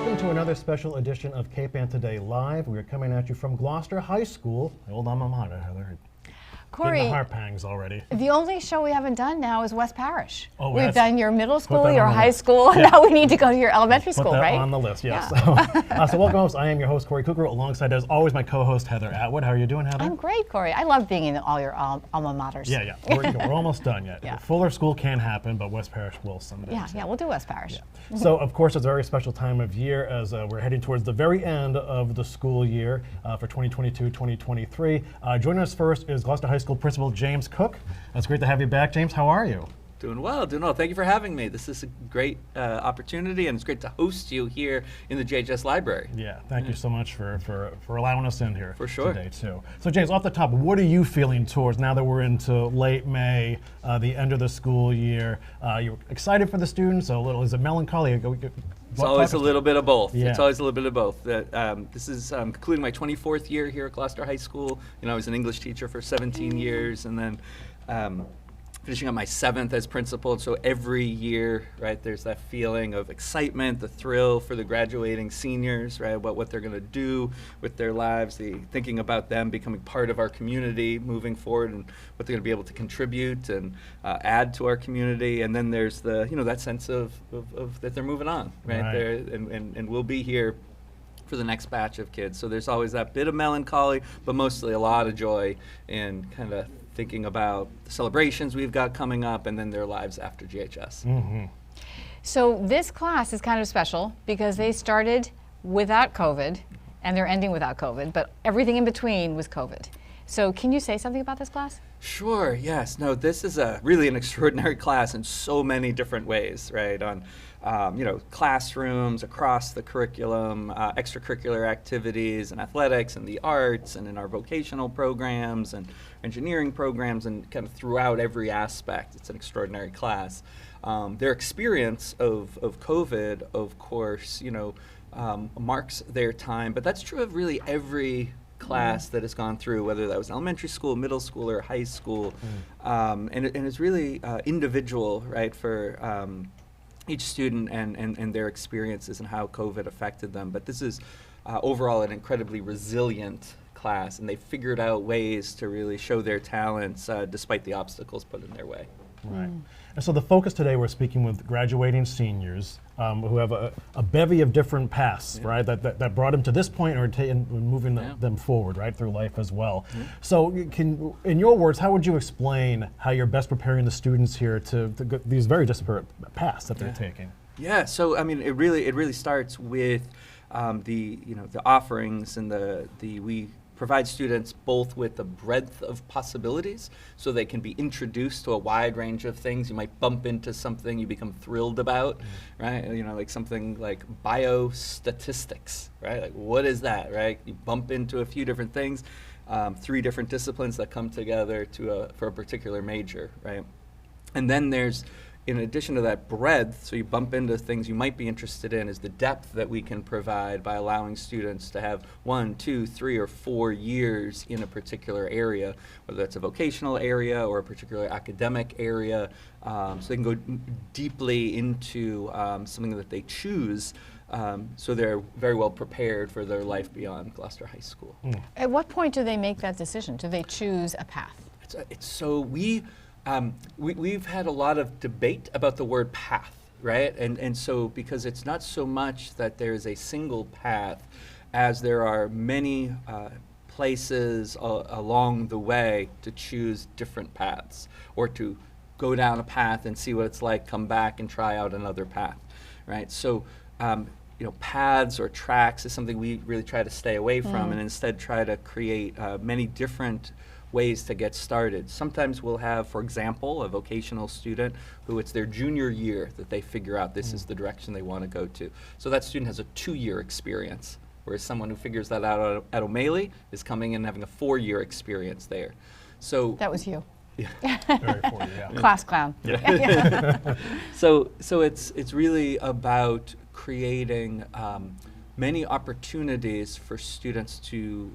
welcome to another special edition of Cape Ann Today Live. We are coming at you from Gloucester High School, my old alma mater, Heather. Corey, getting the heart pangs already. the only show we haven't done now is West Parish. Oh, we've done your middle school, your on the high list. school, Yeah. now we need to go to your elementary school, Put that right? on the list, yes. Yeah. So welcome, host. I am your host, Corey Cooker, alongside, as always, my co-host, Heather Atwood. How are you doing, Heather? I'm great, Corey. I love being in all your alma maters. Yeah. We're almost done yet. Yeah. Fuller School can happen, but West Parish will someday. Yeah, we'll do West Parish. Yeah. So, of course, it's a very special time of year as we're heading towards the very end of the school year for 2022-2023. Joining us first is Gloucester High School Principal James Cook. It's great to have you back, James. How are you? Doing well. Thank you for having me. This is a great opportunity, and it's great to host you here in the JHS Library. Yeah, thank you so much for allowing us in here For sure. today, too. So, James, off the top, what are you feeling towards now that we're into late May, the end of the school year? You're excited for the students? Is it melancholy? It's always a little bit of both. Yeah. It's always a little bit of both. This is concluding my 24th year here at Gloucester High School. I was an English teacher for 17 years, and then finishing up my 7th as principal. And so every year, right, there's that feeling of excitement, the thrill for the graduating seniors, right, about what they're going to do with their lives, thinking about them becoming part of our community moving forward and what they're going to be able to contribute and add to our community. And then there's the, that sense of that they're moving on, right? And we'll be here for the next batch of kids. So there's always that bit of melancholy, but mostly a lot of joy in kind of thinking about the celebrations we've got coming up and then their lives after GHS. Mm-hmm. So this class is kind of special because they started without COVID and they're ending without COVID, but everything in between was COVID. So can you say something about this class? Sure, yes. No, this is really an extraordinary class in so many different ways, right? On classrooms, across the curriculum, extracurricular activities and athletics and the arts and in our vocational programs and engineering programs and kind of throughout every aspect. It's an extraordinary class. Their experience of COVID, of course, marks their time, but that's true of really every class that has gone through, whether that was elementary school, middle school, or high school. And it's really individual, right, for each student and their experiences and how COVID affected them. But this is overall an incredibly resilient class, and they figured out ways to really show their talents despite the obstacles put in their way. Right. And so the focus today, we're speaking with graduating seniors who have a bevy of different paths, right, that brought them to this point or moving them forward, right, through life as well. So in your words, how would you explain how you're best preparing the students here to go these very disparate paths that they're taking? Yeah, so I mean, it really starts with the offerings and we provide students both with a breadth of possibilities so they can be introduced to a wide range of things. You might bump into something you become thrilled about, right? Like something like biostatistics, right? Like what is that, right? You bump into a few different things, 3 different disciplines that come together for a particular major, right? And then there's, in addition to that breadth, so you bump into things you might be interested in, is the depth that we can provide by allowing students to have 1, 2, 3, or 4 years in a particular area, whether that's a vocational area or a particular academic area, so they can go deeply into something that they choose, so they're very well prepared for their life beyond Gloucester High School. At what point do they make that decision? Do they choose a path? We've had a lot of debate about the word path, right? And so because it's not so much that there is a single path as there are many places along the way to choose different paths or to go down a path and see what it's like, come back and try out another path, right? So paths or tracks is something we really try to stay away from and instead try to create many different ways to get started. Sometimes we'll have, for example, a vocational student who it's their junior year that they figure out this is the direction they want to go to. So that student has a 2-year experience, whereas someone who figures that out at O'Malley is coming in and having a 4-year experience there. So That was you. Very for you, yeah. Class clown. So it's really about creating many opportunities for students to,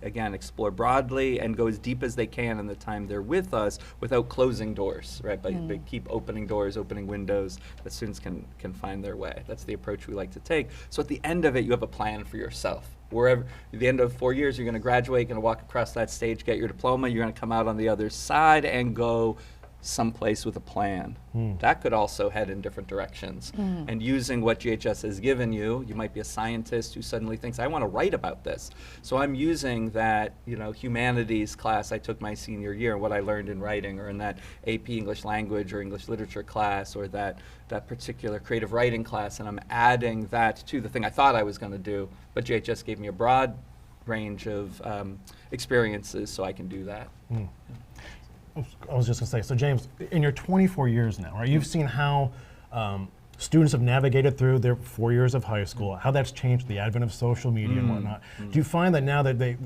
again, explore broadly and go as deep as they can in the time they're with us without closing doors, right? But keep opening doors, opening windows that students can find their way. That's the approach we like to take. So at the end of it, you have a plan for yourself. Wherever, at the end of 4 years, you're going to graduate, you're going to walk across that stage, get your diploma, you're going to come out on the other side and go someplace with a plan. That could also head in different directions. And using what GHS has given you, you might be a scientist who suddenly thinks, I want to write about this. So I'm using that, humanities class I took my senior year, and what I learned in writing, or in that AP English language or English literature class, or that particular creative writing class, and I'm adding that to the thing I thought I was going to do, but GHS gave me a broad range of experiences, so I can do that. I was just going to say, so James, in your 24 years now, right, you've seen how students have navigated through their 4 years of high school, how that's changed the advent of social media and whatnot. Do you find that now that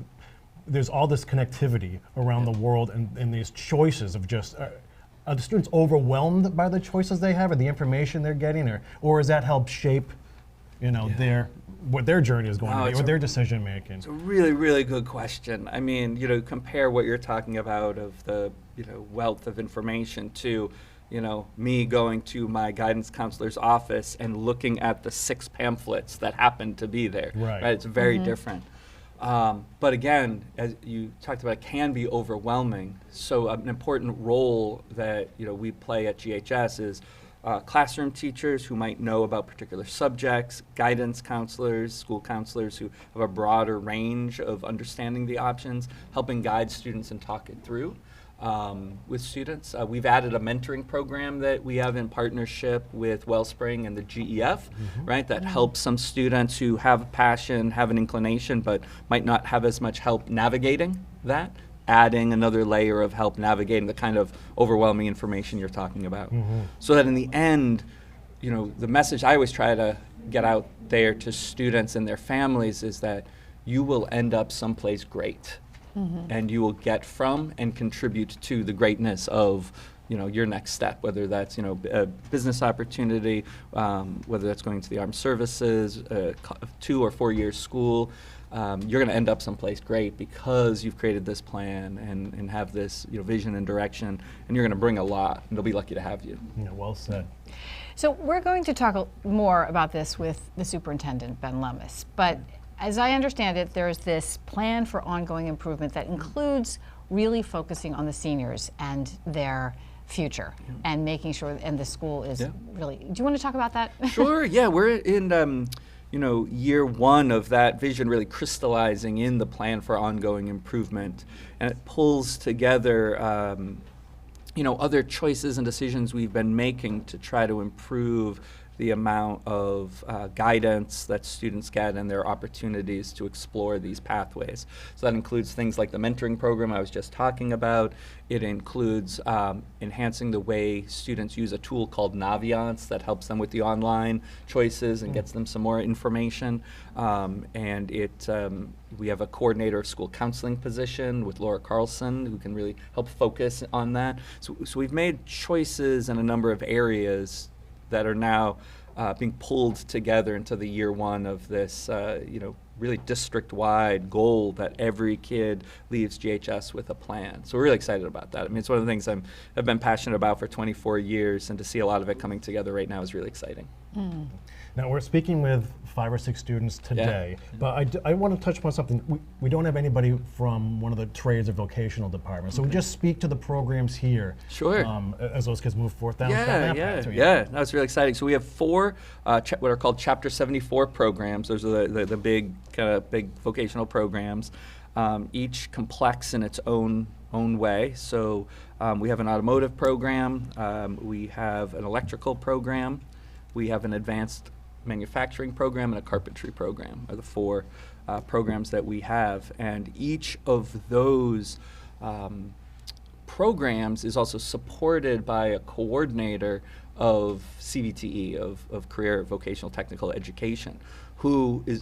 there's all this connectivity around the world and these choices of just, are the students overwhelmed by the choices they have or the information they're getting, or has that helped shape what their journey is going to be, or their decision making? It's a really, really good question. I mean, compare what you're talking about of the, wealth of information to, me going to my guidance counselor's office and looking at the 6 pamphlets that happen to be there. Right? It's very different. But again, as you talked about, it can be overwhelming. So an important role that, we play at GHS is classroom teachers who might know about particular subjects, guidance counselors, school counselors who have a broader range of understanding the options, helping guide students and talk it through with students. We've added a mentoring program that we have in partnership with Wellspring and the GEF, right, that helps some students who have a passion, have an inclination, but might not have as much help navigating that, adding another layer of help navigating the kind of overwhelming information you're talking about. So that in the end, the message I always try to get out there to students and their families is that you will end up someplace great. And you will get from and contribute to the greatness of your next step, whether that's a business opportunity, whether that's going to the armed services, 2 or 4 years school. You're going to end up someplace great because you've created this plan and have this vision and direction, and you're going to bring a lot, and they'll be lucky to have you. Yeah, well said. So we're going to talk more about this with the superintendent, Ben Lummis, but as I understand it, there's this plan for ongoing improvement that includes really focusing on the seniors and their future and making sure, and the school is really, do you want to talk about that? Sure, yeah, we're in year 1 of that vision really crystallizing in the plan for ongoing improvement, and it pulls together other choices and decisions we've been making to try to improve the amount of guidance that students get and their opportunities to explore these pathways. So that includes things like the mentoring program I was just talking about. It includes enhancing the way students use a tool called Naviance that helps them with the online choices and gets them some more information. And we have a coordinator of school counseling position with Laura Carlson who can really help focus on that. So we've made choices in a number of areas that are now being pulled together into the year 1 of this, really district-wide goal that every kid leaves GHS with a plan. So we're really excited about that. I mean, it's one of the things I've been passionate about for 24 years, and to see a lot of it coming together right now is really exciting. Now, we're speaking with 5 or 6 students today, but I want to touch upon something. We don't have anybody from one of the trades or vocational departments, so we just speak to the programs here. Sure. As those kids move forth down that path. Yeah, that's really exciting. So we have 4 what are called Chapter 74 programs. Those are the big vocational programs, each complex in its own way. So we have an automotive program, we have an electrical program, we have an advanced manufacturing program, and a carpentry program are the 4 programs that we have. And each of those programs is also supported by a coordinator of CVTE, of Career Vocational Technical Education,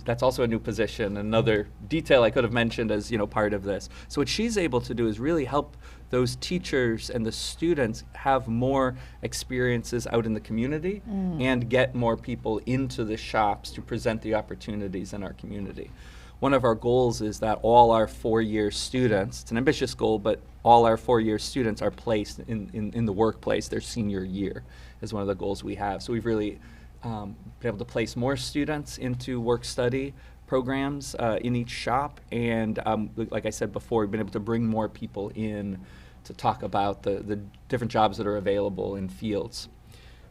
that's also a new position, another detail I could have mentioned as part of this. So what she's able to do is really help those teachers and the students have more experiences out in the community and get more people into the shops to present the opportunities in our community. One of our goals is that all our 4-year students, it's an ambitious goal, but all our 4-year students are placed in the workplace their senior year is one of the goals we have. So we've really been able to place more students into work-study programs in each shop, and like I said before, we've been able to bring more people in to talk about the different jobs that are available in fields.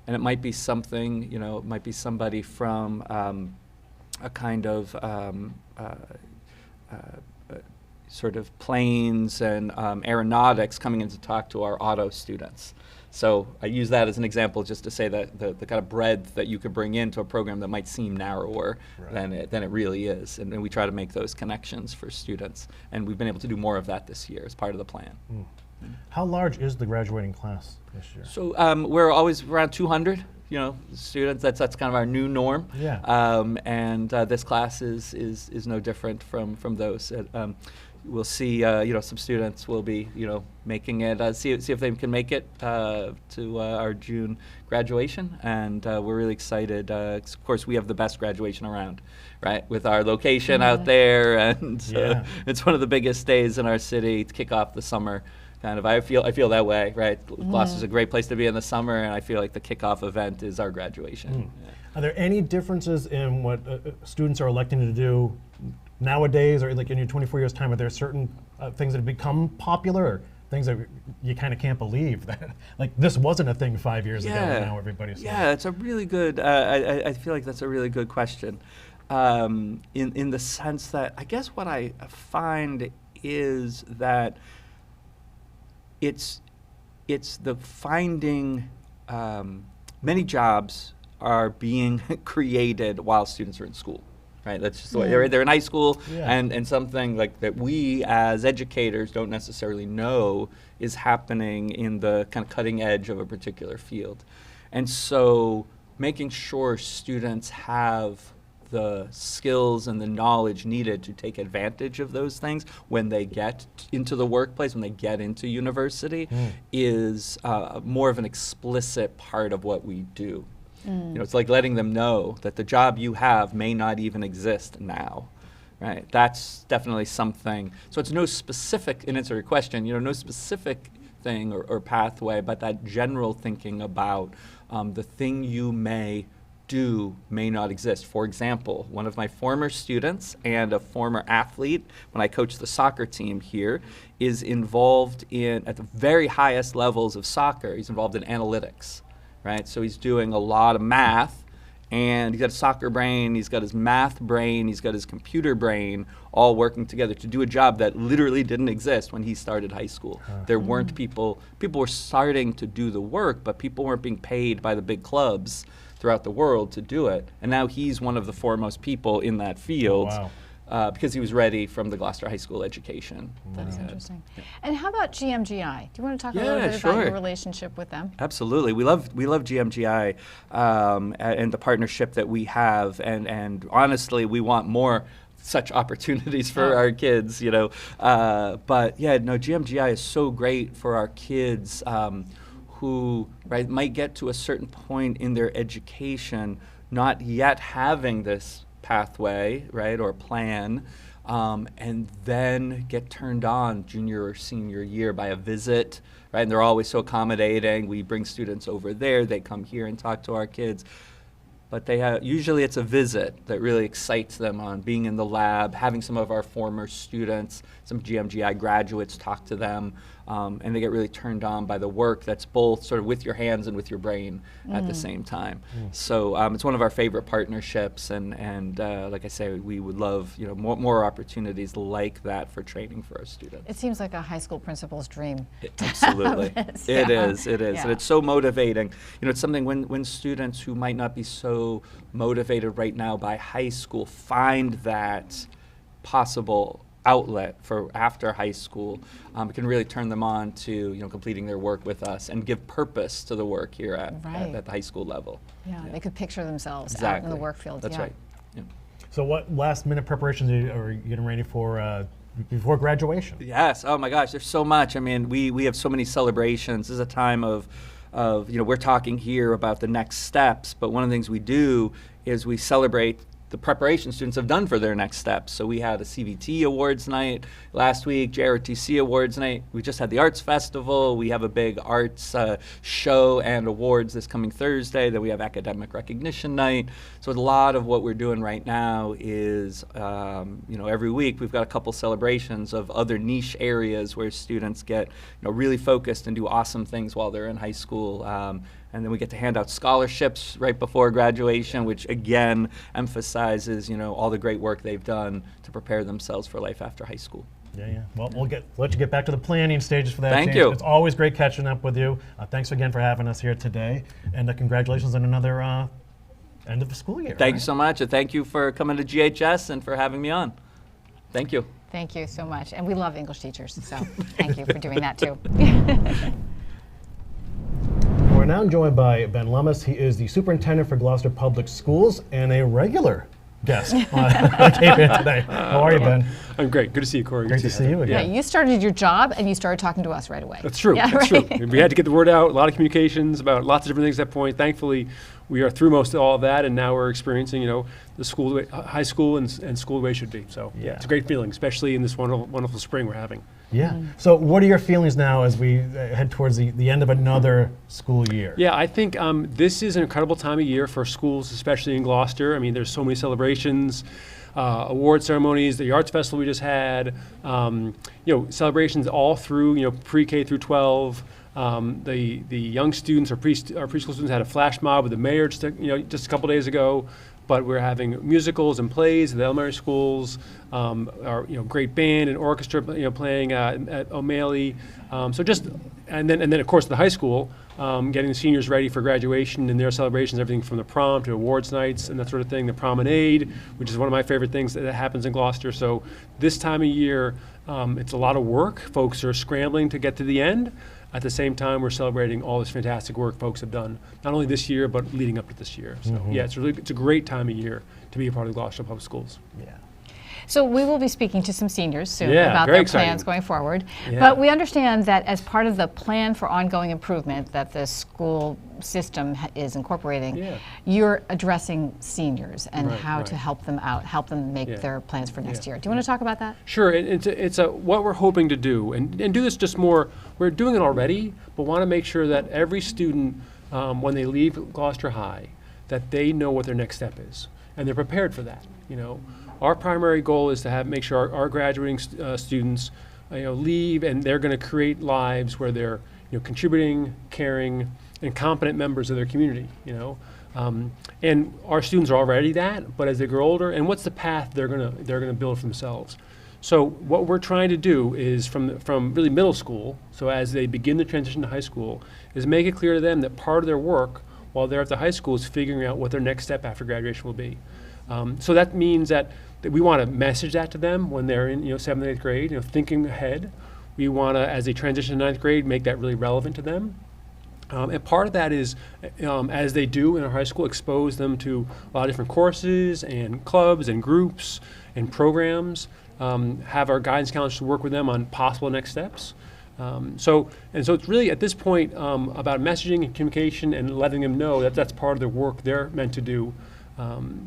And it might be something, it might be somebody from a kind of sort of planes and aeronautics coming in to talk to our auto students. So I use that as an example just to say that the kind of breadth that you could bring into a program that might seem narrower than it really is. And we try to make those connections for students. And we've been able to do more of that this year as part of the plan. How large is the graduating class this year? So we're always around 200. Students. That's kind of our new norm. Yeah. And this class is no different from those. We'll see. Some students will be making it. See if they can make it to our June graduation, and we're really excited. Of course, we have the best graduation around, right? With our location out there, and it's one of the biggest days in our city to kick off the summer. Kind of, I feel that way, right? Gloucester's a great place to be in the summer, and I feel like the kickoff event is our graduation. Yeah. Are there any differences in what students are electing to do nowadays, or like in your 24 years time? Are there certain things that have become popular, or things that you kind of can't believe that like this wasn't a thing 5 years ago, and now everybody's saying? Yeah, it's a really good. I feel like that's a really good question, in the sense that I guess what I find is that it's the finding many jobs are being created while students are in school, right? That's just the way they're in high school, and something like that we as educators don't necessarily know is happening in the kind of cutting edge of a particular field. And so making sure students have the skills and the knowledge needed to take advantage of those things when they get into the workplace, when they get into university, is more of an explicit part of what we do. It's like letting them know that the job you have may not even exist now, right? That's definitely something. So it's no specific, in answer to your question, no specific thing or pathway, but that general thinking about the thing you may do may not exist. For example, one of my former students and a former athlete, when I coached the soccer team here, is involved at the very highest levels of soccer. He's involved in analytics, right? So he's doing a lot of math, and he's got a soccer brain, he's got his math brain, he's got his computer brain, all working together to do a job that literally didn't exist when he started high school. There weren't people were starting to do the work, but people weren't being paid by the big clubs throughout the world to do it. And now he's one of the foremost people in that field. Because he was ready from the Gloucester High School education. That's interesting. And how about GMGI? Do you want to talk a little bit about your relationship with them? Absolutely. We love GMGI and the partnership that we have. And honestly, we want more such opportunities for our kids, But GMGI is so great for our kids who might get to a certain point in their education not yet having this pathway, or plan, and then get turned on junior or senior year by a visit, and they're always so accommodating. We bring students over there, they come here and talk to our kids. But usually it's a visit that really excites them on being in the lab, having some of our former students, some GMGI graduates talk to them, and they get really turned on by the work that's both sort of with your hands and with your brain at the same time. So it's one of our favorite partnerships, and like I say, we would love more opportunities like that for training for our students. It seems like a high school principal's dream. Absolutely. It is, and it's so motivating. It's something when students who might not be so motivated right now by high school find that possible outlet for after high school, it can really turn them on to completing their work with us and give purpose to the work here at the high school level. Yeah, they could picture themselves out in the work field. That's right. Yeah. So what last minute preparations are you getting ready for before graduation? Yes. Oh my gosh, there's so much. I mean, we have so many celebrations. This is a time of we're talking here about the next steps, but one of the things we do is we celebrate the preparation students have done for their next steps. So we had a CVT awards night last week, JROTC awards night. We just had the arts festival. We have a big arts show and awards this coming Thursday. Then we have academic recognition night. So a lot of what we're doing right now is, every week we've got a couple celebrations of other niche areas where students get, really focused and do awesome things while they're in high school. And then we get to hand out scholarships right before graduation, which again emphasizes, all the great work they've done to prepare themselves for life after high school. Yeah. Well, we'll let you get back to the planning stages for that. Thank James. you. It's always great catching up with you. Thanks again for having us here today, and congratulations on another end of the school year. Thank you so much, and thank you for coming to GHS and for having me on. Thank you. Thank you so much. And we love English teachers, so thank you for doing that too. We're now joined by Ben Lummis. He is the superintendent for Gloucester Public Schools and a regular guest on KPN today. How are you, Ben? I'm great. Good to see you, Corey. Great to see you Yeah, again. you started your job and you started talking to us right away. That's true. Yeah, That's right. true. We had to get the word out, a lot of communications about lots of different things at that point. Thankfully, we are through most of all of that, and now we're experiencing, the school, the way, high school and school the way it should be. So Yeah. it's a great feeling, especially in this wonderful, wonderful spring we're having. Yeah. So what are your feelings now as we head towards the end of another school year? Yeah, I think this is an incredible time of year for schools, especially in Gloucester. I mean, there's so many celebrations, award ceremonies, the arts festival we just had, celebrations all through, pre-K through 12. The young students, our preschool students, had a flash mob with the mayor just a couple days ago. But we're having musicals and plays at the elementary schools. Our great band and orchestra playing at O'Malley. And then of course the high school, getting the seniors ready for graduation and their celebrations, everything from the prom to awards nights and that sort of thing. The promenade, which is one of my favorite things that happens in Gloucester. So this time of year, it's a lot of work. Folks are scrambling to get to the end. At the same time, we're celebrating all this fantastic work folks have done, not only this year, but leading up to this year. So yeah, it's a great time of year to be a part of the Gloucester Public Schools. Yeah. So we will be speaking to some seniors soon Yeah, about very their exciting. plans going forward. Yeah. But we understand that as part of the plan for ongoing improvement that the school system is incorporating, Yeah. you're addressing seniors and Right, how right. to help them out, help them make Yeah. their plans for next Yeah. year. Do you want to talk about that? Sure, it's what we're hoping to do, and do this just more. We're doing it already, but want to make sure that every student, when they leave Gloucester High, that they know what their next step is, and they're prepared for that. Our primary goal is to make sure our graduating students, leave, and they're going to create lives where they're, contributing, caring, and competent members of their community. And our students are already that, but as they grow older, and what's the path they're gonna build for themselves? So what we're trying to do is from really middle school, so as they begin the transition to high school, is make it clear to them that part of their work while they're at the high school is figuring out what their next step after graduation will be. So that means that we want to message that to them when they're in 7th and 8th grade, thinking ahead. We want to, as they transition to 9th grade, make that really relevant to them. And part of that is, as they do in our high school, expose them to a lot of different courses and clubs and groups and programs, have our guidance counselors work with them on possible next steps. So it's really at this point about messaging and communication and letting them know that that's part of the work they're meant to do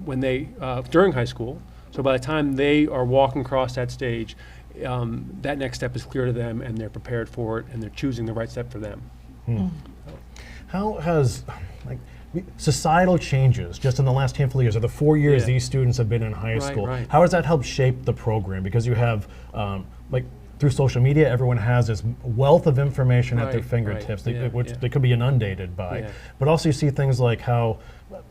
when they during high school. So by the time they are walking across that stage, that next step is clear to them, and they're prepared for it, and they're choosing the right step for them. How has societal changes just in the last handful of years, or the 4 years Yeah. these students have been in high Right, school, right. how has that helped shape the program? Because you have, through social media, everyone has this wealth of information at their Right, fingertips, right. Yeah, which yeah. they could be inundated by. Yeah. But also you see things like how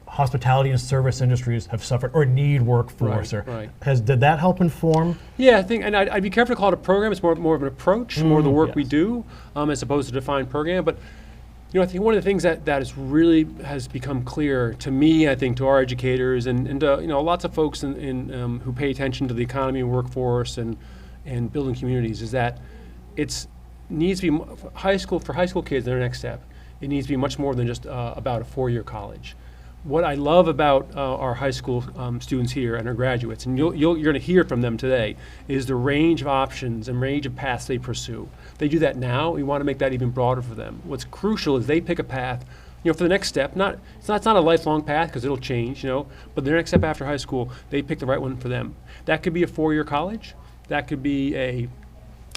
hospitality and service industries have suffered or need workforce. Right, right. Did that help inform? Yeah, I think, and I'd be careful to call it a program. It's more of an approach, more of the work we yes. do, as opposed to a defined program. But I think one of the things that is really has become clear to me, I think, to our educators and to, lots of folks who pay attention to the economy and workforce and building communities, is that needs to be for high school kids. Their next step, it needs to be much more than just about a 4-year college. what I love about our high school students here and our graduates, and you're going to hear from them today, is the range of options and range of paths they pursue. They do that now. We want to make that even broader for them. What's crucial is they pick a path, for the next step. It's not a lifelong path because it'll change, but the next step after high school, they pick the right one for them. That could be a 4-year college. That could be an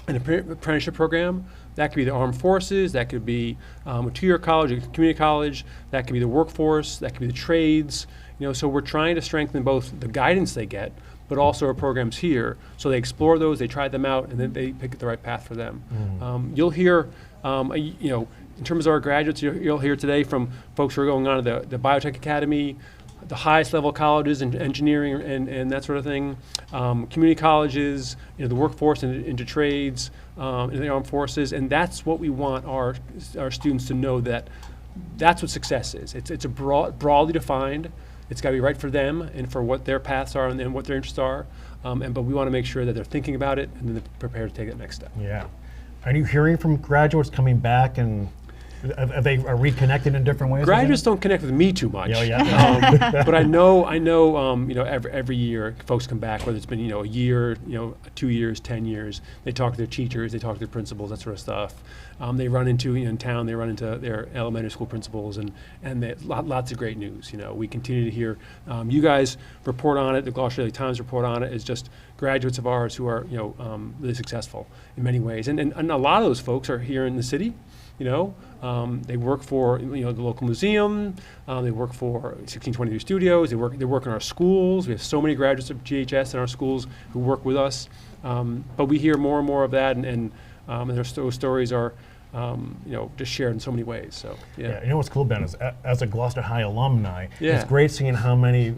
apprenticeship program. That could be the armed forces. That could be a 2-year college, a community college. That could be the workforce. That could be the trades. So we're trying to strengthen both the guidance they get, but also our programs here. So they explore those, they try them out, and then they pick the right path for them. You'll hear, in terms of our graduates, you'll hear today from folks who are going on to the Biotech Academy, the highest level colleges in engineering and that sort of thing, community colleges, the workforce and into trades, in the armed forces, and that's what we want our students to know, that's what success is. It's a broadly defined. It's got to be right for them and for what their paths are and what their interests are, but we want to make sure that they're thinking about it and then they're prepared to take that next step. Yeah. Are you hearing from graduates coming back and are they reconnected in different ways? Graduates don't connect with me too much. But I know, every year folks come back, whether it's been, a year, 2 years, 10 years, they talk to their teachers, they talk to their principals, that sort of stuff. They run into, in town, they run into their elementary school principals and lots of great news. We continue to hear, you guys report on it, the Gloucester Daily Times report on it, is just graduates of ours who are, really successful in many ways. And a lot of those folks are here in the city. They work for the local museum. They work for 1623 Studios. They work in our schools. We have so many graduates of GHS in our schools who work with us. But we hear more and more of that, and those stories are just shared in so many ways. So yeah. What's cool, Ben, is as a Gloucester High alumni, yeah. It's great seeing how many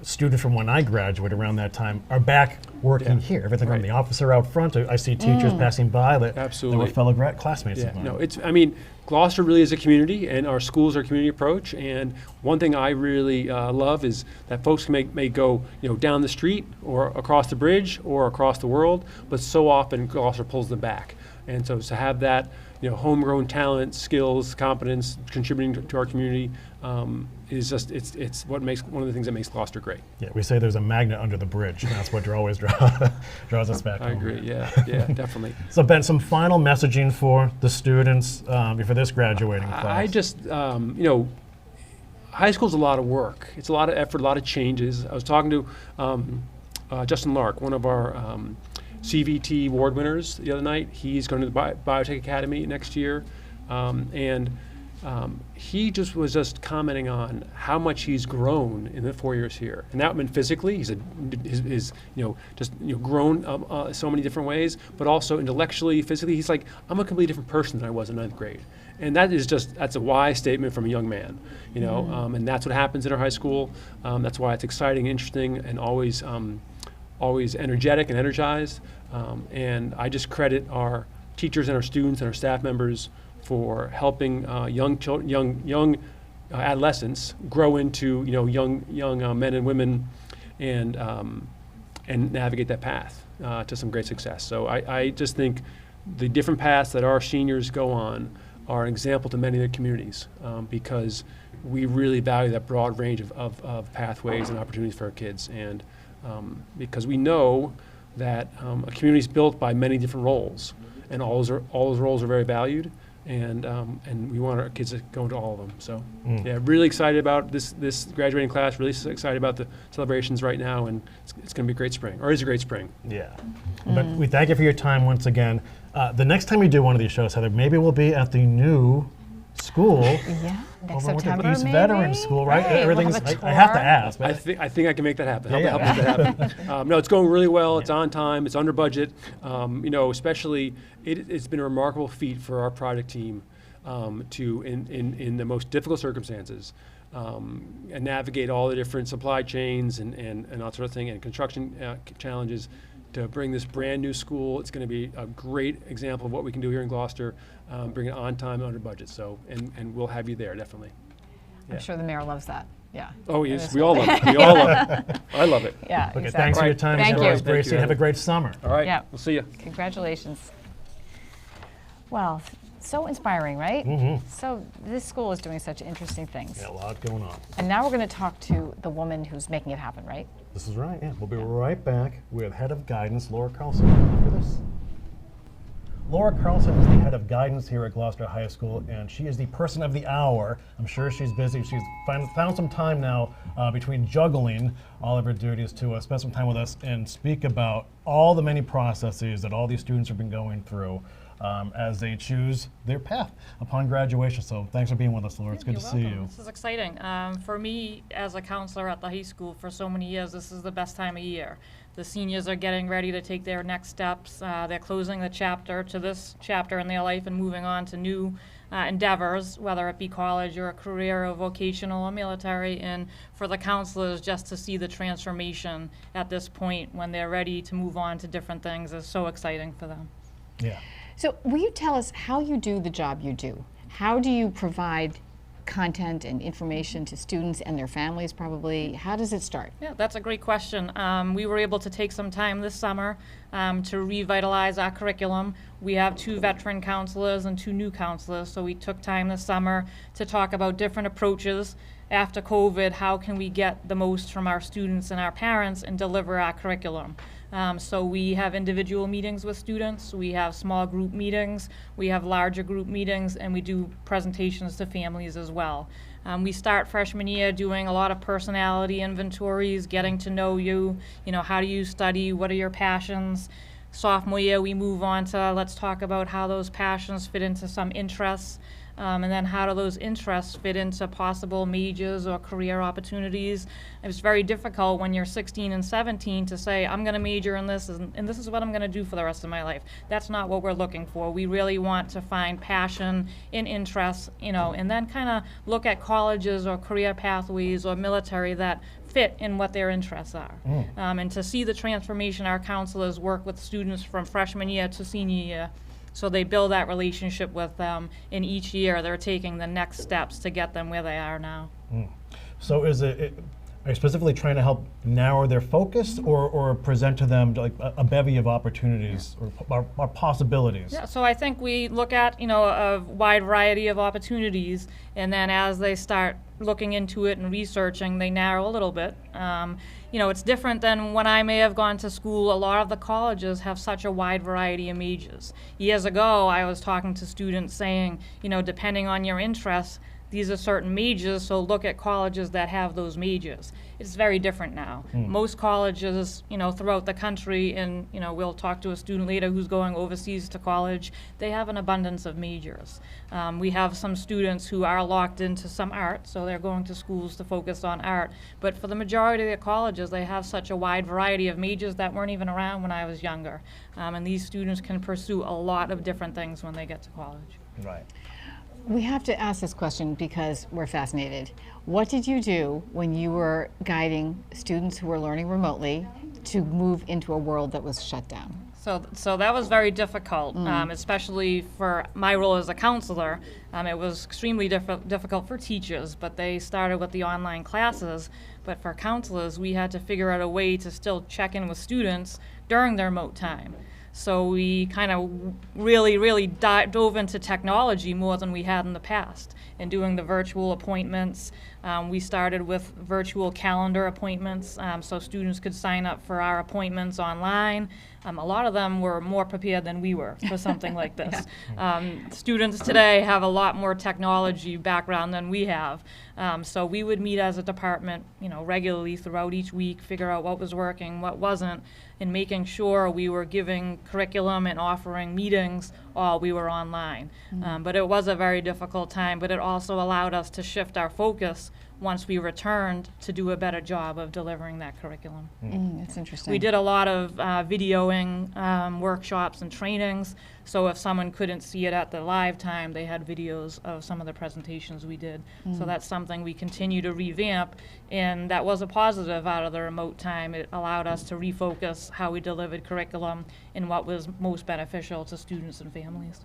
students from when I graduated around that time are back working here. Everything from the officer out front. I see teachers passing by that were fellow classmates of mine. No, Gloucester really is a community, and our schools are a community approach. And one thing I really love is that folks may go, down the street or across the bridge or across the world, but so often Gloucester pulls them back. And so to have that, homegrown talent, skills, competence, contributing to our community is just it's one of the things that makes Gloucester great. Yeah, we say there's a magnet under the bridge, and that's what always draws us back. I agree. Yeah, definitely. So Ben, some final messaging for the students for this graduating class. I just high school's a lot of work. It's a lot of effort, a lot of changes. I was talking to Justin Lark, one of our CVT award winners, the other night. He's going to the Biotech Academy next year, and he was just commenting on how much he's grown in the 4 years here, and that meant physically. He's grown so many different ways, but also intellectually, physically. He's like, I'm a completely different person than I was in 9th grade, and that's a wise statement from a young man, and that's what happens in our high school. That's why it's exciting, interesting, and always energetic and energized. And I just credit our teachers and our students and our staff members for helping young adolescents grow into young men and women and navigate that path to some great success. So I just think the different paths that our seniors go on are an example to many of the communities because we really value that broad range of pathways and opportunities for our kids, and because we know that a community is built by many different roles, and all those roles are very valued, and we want our kids to go into all of them. So yeah, really excited about this graduating class. Really excited about the celebrations right now, and it's going to be a great spring, or is a great spring. Yeah, but we thank you for your time once again. The next time you do one of these shows, Heather, maybe we'll be at the new school. Yeah, next September, East maybe? Veteran School, right? Right, Everything's. we'll have a I have to tour. ask. I think I can make that happen. Help make that happen. Yeah. No, it's going really well. It's on time. It's under budget. Especially it's been a remarkable feat for our project team to in the most difficult circumstances and navigate all the different supply chains and that sort of thing, and construction challenges, to bring this brand new school. It's going to be a great example of what we can do here in Gloucester, bring it on time and under budget. So, and we'll have you there, definitely. Yeah. I'm sure the mayor loves that. Yeah. Oh, yes, we all love it. We all love it. I love it. Yeah, Okay, exactly. thanks for your time. Thank as you. always, Gracie. Thank you. Have a great summer. All right, Yeah. we'll see you. Congratulations. Well, So inspiring, right? Mm-hmm. So this school is doing such interesting things. Yeah, a lot going on. And now we're going to talk to the woman who's making it happen, right? This is right, yeah. We'll be right back with Head of Guidance, Laura Carlson, after this. Laura Carlson is the Head of Guidance here at Gloucester High School, and she is the person of the hour. I'm sure she's busy. She's found some time now between juggling all of her duties to spend some time with us and speak about all the many processes that all these students have been going through as they choose their path upon graduation. So thanks for being with us, Laura. It's good to see you. This is exciting. For me, as a counselor at the high school for so many years, this is the best time of year. The seniors are getting ready to take their next steps. They're closing the chapter to this chapter in their life and moving on to new endeavors, whether it be college or a career or vocational or military. And for the counselors, just to see the transformation at this point when they're ready to move on to different things is so exciting for them. Yeah. So will you tell us how you do the job you do? How do you provide content and information to students and their families probably? How does it start? Yeah, that's a great question. We were able to take some time this summer to revitalize our curriculum. We have 2 veteran counselors and 2 new counselors, so we took time this summer to talk about different approaches. After COVID, how can we get the most from our students and our parents and deliver our curriculum? So we have individual meetings with students, we have small group meetings, we have larger group meetings, and we do presentations to families as well. We start freshman year doing a lot of personality inventories, getting to know you, how do you study, what are your passions. Sophomore year, we move on to let's talk about how those passions fit into some interests. And then how do those interests fit into possible majors or career opportunities? It's very difficult when you're 16 and 17 to say, I'm going to major in this, and this is what I'm going to do for the rest of my life. That's not what we're looking for. We really want to find passion in interests, and then kind of look at colleges or career pathways or military that fit in what their interests are. And to see the transformation, our counselors work with students from freshman year to senior year. So they build that relationship with them, and each year they're taking the next steps to get them where they are now. So are you specifically trying to help narrow their focus or present to them like a bevy of opportunities or possibilities? Yeah, so I think we look at, a wide variety of opportunities, and then as they start looking into it and researching, they narrow a little bit. It's different than when I may have gone to school. A lot of the colleges have such a wide variety of majors. Years ago, I was talking to students saying, depending on your interests, these are certain majors, so look at colleges that have those majors. It's very different now. Most colleges, throughout the country, and we'll talk to a student later who's going overseas to college, they have an abundance of majors. We have some students who are locked into some art, so they're going to schools to focus on art. But for the majority of the colleges, they have such a wide variety of majors that weren't even around when I was younger. And these students can pursue a lot of different things when they get to college. Right. We have to ask this question because we're fascinated. What did you do when you were guiding students who were learning remotely to move into a world that was shut down? So that was very difficult, especially for my role as a counselor. It was extremely difficult for teachers, but they started with the online classes. But for counselors, we had to figure out a way to still check in with students during their remote time. So we kind of really dove into technology more than we had in the past. And doing the virtual appointments, we started with virtual calendar appointments, so students could sign up for our appointments online. A lot of them were more prepared than we were for something like this. Students today have a lot more technology background than we have. So we would meet as a department, regularly throughout each week, figure out what was working, what wasn't, and making sure we were giving curriculum and offering meetings while we were online. But it was a very difficult time, but it also allowed us to shift our focus once we returned to do a better job of delivering that curriculum. That's interesting. We did a lot of videoing workshops and trainings, so if someone couldn't see it at the live time, they had videos of some of the presentations we did. So that's something we continue to revamp, and that was a positive out of the remote time. It allowed us to refocus how we delivered curriculum and what was most beneficial to students and families.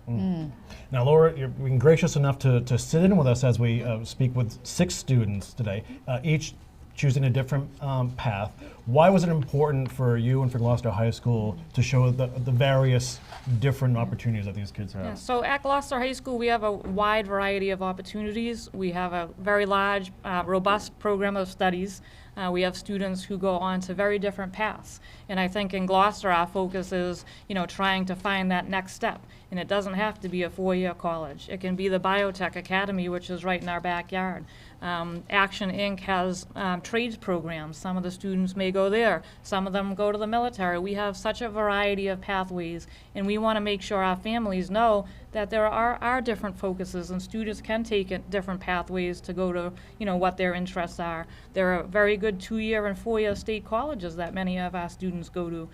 Now, Laura, you've been gracious enough to sit in with us as we speak with 6 students today. Each choosing a different path. Why was it important for you and for Gloucester High School to show the various different opportunities that these kids have? Yeah, so at Gloucester High School, we have a wide variety of opportunities. We have a very large, robust program of studies. We have students who go on to very different paths. And I think in Gloucester, our focus is, trying to find that next step. And it doesn't have to be a 4-year college. It can be the Biotech Academy, which is right in our backyard. Action Inc. has trades programs. Some of the students may go there. Some of them go to the military. We have such a variety of pathways, and we want to make sure our families know that there are different focuses, and students can take different pathways to go to, what their interests are. There are very good 2-year and 4-year state colleges that many of our students go to.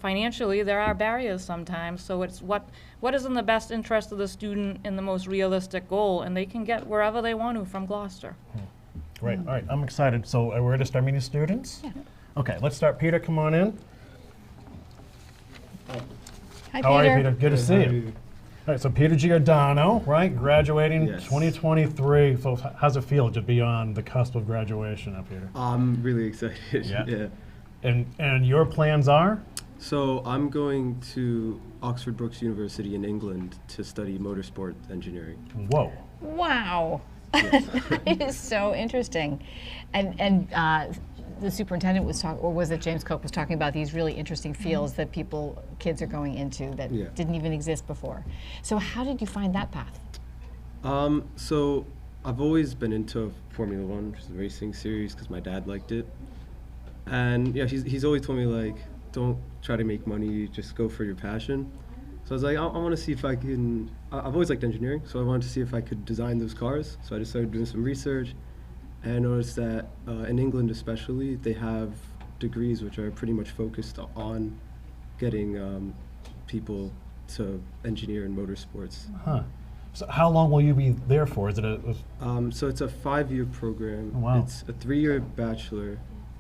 Financially, there are barriers sometimes, so it's what is in the best interest of the student and the most realistic goal, and they can get wherever they want to from Gloucester. Great. All right, I'm excited. So we're ready to start meeting students? Yeah. Okay, let's start. Peter, come on in. Hi, How are you, Peter? Peter? Good to see you. All right, so Peter Giordano, right, graduating Yes. 2023. So how's it feel to be on the cusp of graduation now, Peter? I'm really excited. Yeah. And your plans are? So I'm going to Oxford Brookes University in England to study motorsport engineering. Whoa. Wow. It is so interesting. And the superintendent was talking, or was it James Cook was talking about these really interesting fields that kids are going into that Yeah. didn't even exist before. So how did you find that path? So I've always been into Formula One, which is a racing series, because my dad liked it. And yeah, he's always told me, like, don't try to make money, just go for your passion. So I was like, I want to see if I can, I've always liked engineering, so I wanted to see if I could design those cars. So I just started doing some research, and I noticed that in England especially, they have degrees which are pretty much focused on getting people to engineer in motorsports. Huh. So how long will you be there for? Is it So it's a 5-year program. Oh, wow. It's a 3-year bachelor,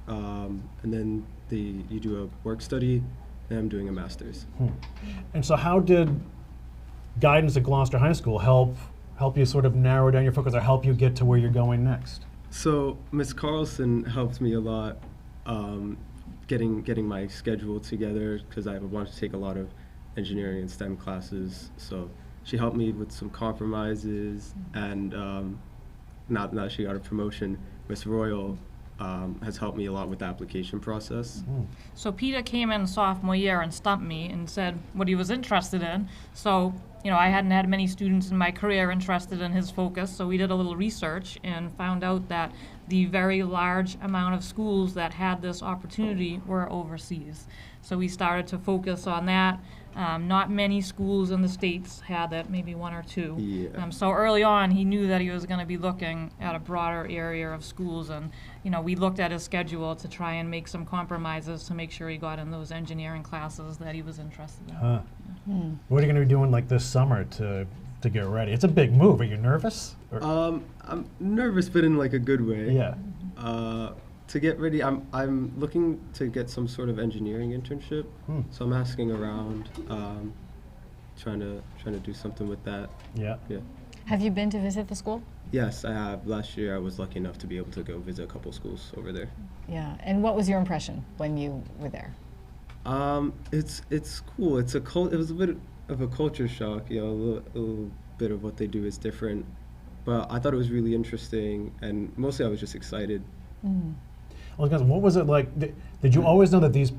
and then you do a work study, and I'm doing a master's. And so how did guidance at Gloucester High School help you sort of narrow down your focus or help you get to where you're going next? So Miss Carlson helped me a lot getting my schedule together, because I wanted to take a lot of engineering and STEM classes. So she helped me with some compromises, and now that she got a promotion, Miss Royal has helped me a lot with the application process. So Peter came in sophomore year and stumped me and said what he was interested in. So, I hadn't had many students in my career interested in his focus, so we did a little research and found out that the very large amount of schools that had this opportunity were overseas. So we started to focus on that. Not many schools in the States had that, maybe 1 or 2. Yeah. So early on, he knew that he was going to be looking at a broader area of schools, and we looked at his schedule to try and make some compromises to make sure he got in those engineering classes that he was interested in. Huh. What are you going to be doing like this summer to get ready? It's a big move. Are you nervous? Or- I'm nervous, but in like a good way. yeah. To get ready, I'm looking to get some sort of engineering internship. So I'm asking around, trying to do something with that. Yeah. Yeah. Have you been to visit the school? Yes, I have. Last year, I was lucky enough to be able to go visit a couple schools over there. Yeah. And what was your impression when you were there? It's cool. It was a bit of a culture shock. A little bit of what they do is different, but I thought it was really interesting, and mostly I was just excited. What was it like? Did you always know that these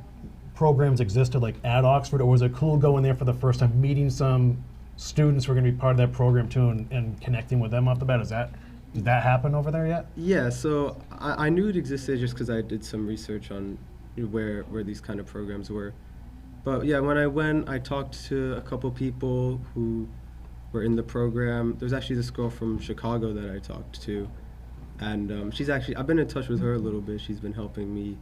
programs existed like at Oxford, or was it cool going there for the first time, meeting some students who are going to be part of that program too, and connecting with them off the bat? Did that happen over there yet? Yeah, so I knew it existed just because I did some research on where these kind of programs were. But yeah, when I went, I talked to a couple people who were in the program. There's actually this girl from Chicago that I talked to, and I've been in touch with her a little bit. She's been helping me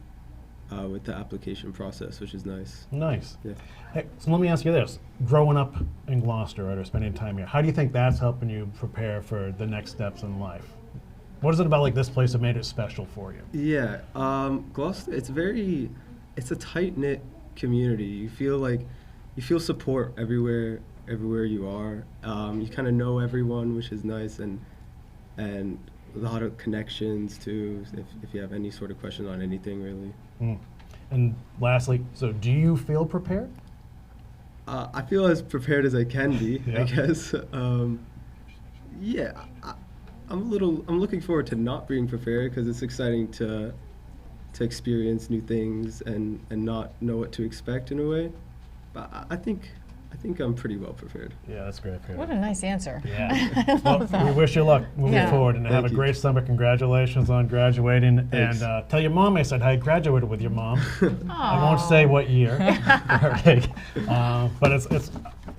with the application process, which is nice. Nice. Yeah. Hey, so let me ask you this. Growing up in Gloucester, right, or spending time here, how do you think that's helping you prepare for the next steps in life? What is it about like this place that made it special for you? Yeah, Gloucester, it's a tight-knit community. You feel support everywhere you are. You kind of know everyone, which is nice, and lot of connections too. If you have any sort of question on anything, really. And lastly, so do you feel prepared? I feel as prepared as I can be, Yeah. I guess. Yeah, I'm looking forward to not being prepared because it's exciting to experience new things and not know what to expect in a way. But I think I'm pretty well prepared. Yeah, that's great. What a nice answer. Yeah. Well, we wish you luck moving Yeah. forward, and have a Thank you. great summer. Congratulations on graduating. Thanks. And tell your mom I said hi. Graduated with your mom. I won't Aw. say what year. Okay. But it's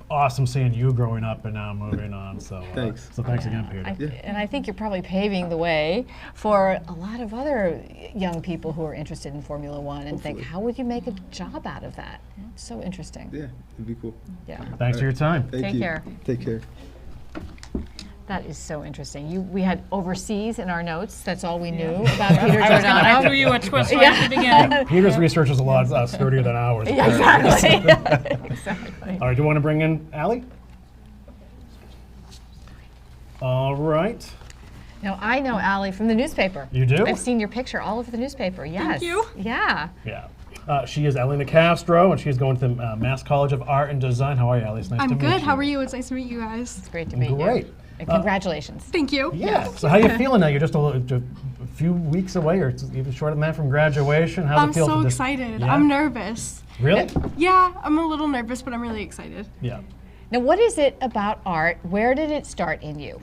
awesome seeing you growing up and now moving on. So Thanks. So thanks again, Peter. And I think you're probably paving the way for a lot of other young people who are interested in Formula One and think, Hopefully. how would you make a job out of that? So interesting. Yeah, it'd be cool. Yeah. Thanks for your time. Thank Take you. care. Take care. That is so interesting. We had overseas in our notes. That's all we knew about Peter I Giordano. threw you a twist right at the beginning. Peter's research is a lot sturdier than ours. Yeah, exactly. Exactly. All right, do you want to bring in Allie? All right. Now, I know Allie from the newspaper. You do? I've seen your picture all over the newspaper. Yes. you. Yeah. Yeah. She is Ellie Nicastro, and she's going to Mass College of Art and Design. How are you, Ellie? It's nice to I'm meet you. good. How are you? It's nice to meet you guys. It's great to meet you. Great. And congratulations. Thank you. Yeah. So how you feeling now? You're just a few weeks away, or even shorter than that, from graduation. How's I'm it feel? so for this? excited. Yeah? I'm nervous. Really? Yeah, I'm a little nervous, but I'm really excited. Yeah. Now, what is it about art? Where did it start in you?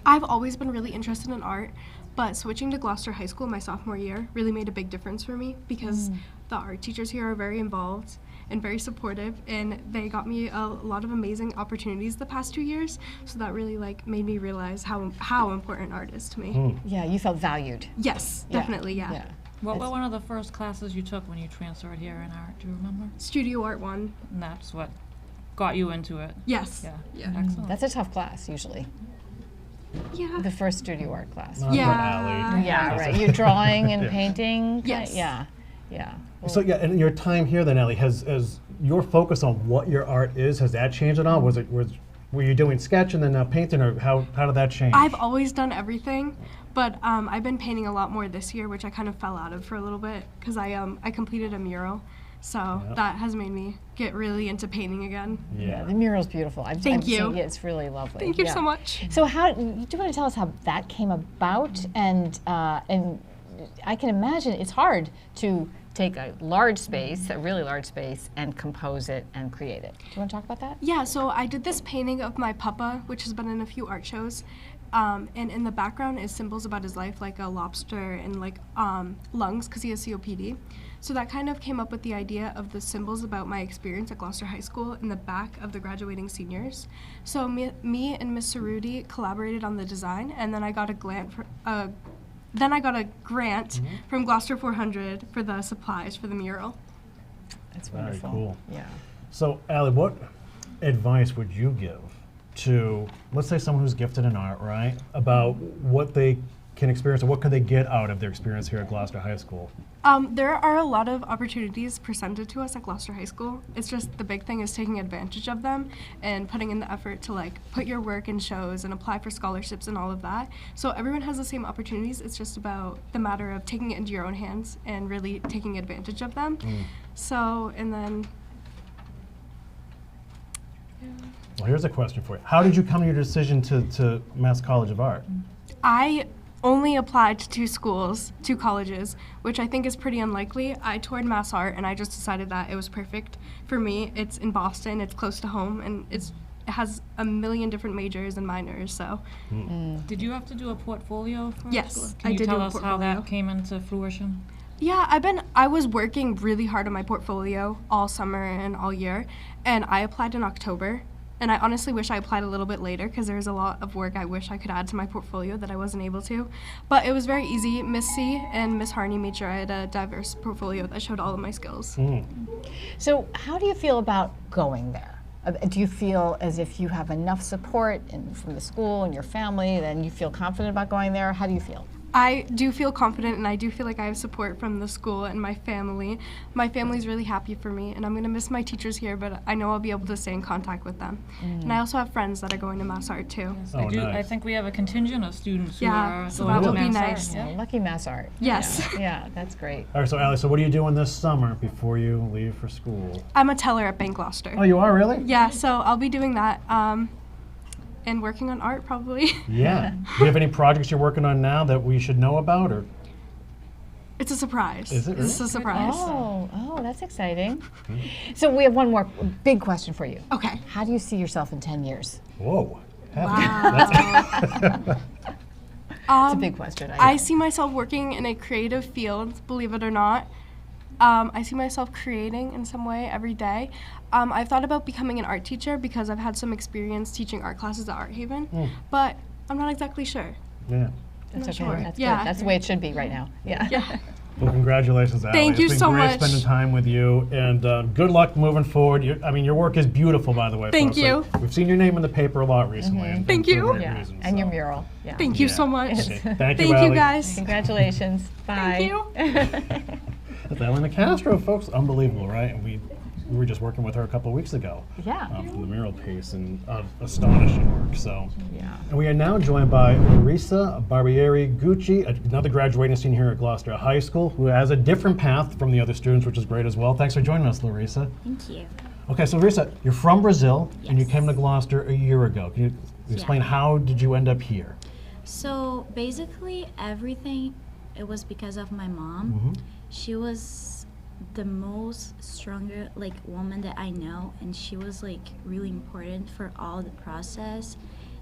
I've always been really interested in art, but switching to Gloucester High School my sophomore year really made a big difference for me because the art teachers here are very involved and very supportive, and they got me a lot of amazing opportunities the past 2 years. So that really made me realize how important art is to me. Yeah, you felt valued. Yes, Yeah. definitely, yeah. Yeah. What were one of the first classes you took when you transferred here in art? Do you remember? Studio Art 1. And that's what got you into it. Yes. Yeah. Yeah. Excellent. That's a tough class, usually. Yeah. The first studio art class. Not for Yeah. Allie. Yeah, right. You're drawing and Yeah. painting. Yes. Yeah. Yeah. So yeah, and your time here then, Ellie, has your focus on what your art is, has that changed at all? Were you doing sketch and then painting, or how did that change? I've always done everything, but I've been painting a lot more this year, which I kind of fell out of for a little bit because I completed a mural, so Yep. that has made me get really into painting again. Yeah, the mural's beautiful. Thank you. Seen, it's really lovely. Thank you Yeah. so much. So how do you want to tell us how that came about? And I can imagine it's hard to take a large space, a really large space, and compose it and create it. Do you want to talk about that? Yeah, so I did this painting of my papa, which has been in a few art shows. And in the background is symbols about his life, like a lobster and like lungs, because he has COPD. So that kind of came up with the idea of the symbols about my experience at Gloucester High School in the back of the graduating seniors. So me and Miss Cerruti collaborated on the design, and then I got a grant from Gloucester 400 for the supplies for the mural. That's Very wonderful. cool. Yeah. So, Allie, what advice would you give to, let's say, someone who's gifted in art, right, about what they can experience or what could they get out of their experience here at Gloucester High School? There are a lot of opportunities presented to us at Gloucester High School. It's just the big thing is taking advantage of them and putting in the effort to like put your work in shows and apply for scholarships and all of that. So everyone has the same opportunities. It's just about the matter of taking it into your own hands and really taking advantage of them. So, and then Well, here's a question for you. How did you come to your decision to Mass College of Art? I only applied to 2 schools, 2 colleges, which I think is pretty unlikely. I toured Mass Art and I just decided that it was perfect for me. It's in Boston, it's close to home, and it has a million different majors and minors, so. Did you have to do a portfolio for Yes, school? I Can you did do tell a us how portfolio. that came into fruition? Yeah, I was working really hard on my portfolio all summer and all year, and I applied in October. And I honestly wish I applied a little bit later because there's a lot of work I wish I could add to my portfolio that I wasn't able to. But it was very easy. Miss C and Miss Harney made sure I had a diverse portfolio that showed all of my skills. So how do you feel about going there? Do you feel as if you have enough support from the school and your family, then you feel confident about going there? How do you feel? I do feel confident, and I do feel like I have support from the school and my family. My family's really happy for me, and I'm going to miss my teachers here, but I know I'll be able to stay in contact with them. And I also have friends that are going to Mass Art too. Yes, Oh, I do. I nice. think we have a contingent of students who Yeah, are so going that to will be Mass Art. nice. Yeah. Lucky Mass Art. Yes. Yeah, that's great. All right, so Allie, so what are you doing this summer before you leave for school? I'm a teller at Bank Gloucester. Oh, you are really? Yeah, so I'll be doing that and working on art probably. Yeah. Do you have any projects you're working on now that we should know about, or? It's a surprise. Is it It's really? a surprise. Oh, that's exciting. So we have one more big question for you. Okay. How do you see yourself in 10 years? Whoa. It's a big question. I I know. see myself working in a creative field, believe it or not. I see myself creating in some way every day. I've thought about becoming an art teacher because I've had some experience teaching art classes at Art Haven, but I'm not exactly sure. Yeah. That's not okay. sure. That's Yeah. good. That's the way it should be right now. Yeah. Well, congratulations, Allie. Thank you It's been so great much. spending time with you, and good luck moving forward. Your work is beautiful, by the way. Thank folks. you. We've seen your name in the paper a lot recently. And Thank for you. great Yeah. reasons, And your so. mural. Yeah. Thank you Yeah. so much. Okay. Thank you, Thank you, Allie. guys. Congratulations. Bye. Thank you. That's Elena Castro, folks. Unbelievable, right? And we were just working with her a couple of weeks ago. Yeah. For the mural piece, and astonishing work. So. Yeah. And we are now joined by Larissa Barbieri Gucci, another graduating senior here at Gloucester High School, who has a different path from the other students, which is great as well. Thanks for joining us, Larissa. Thank you. Okay, so Larissa, you're from Brazil, and you Yes. came to Gloucester a year ago. Can you explain how did you end up here? So basically, everything, it was because of my mom. Mm-hmm. She was the most stronger woman that I know, and she was really important for all the process.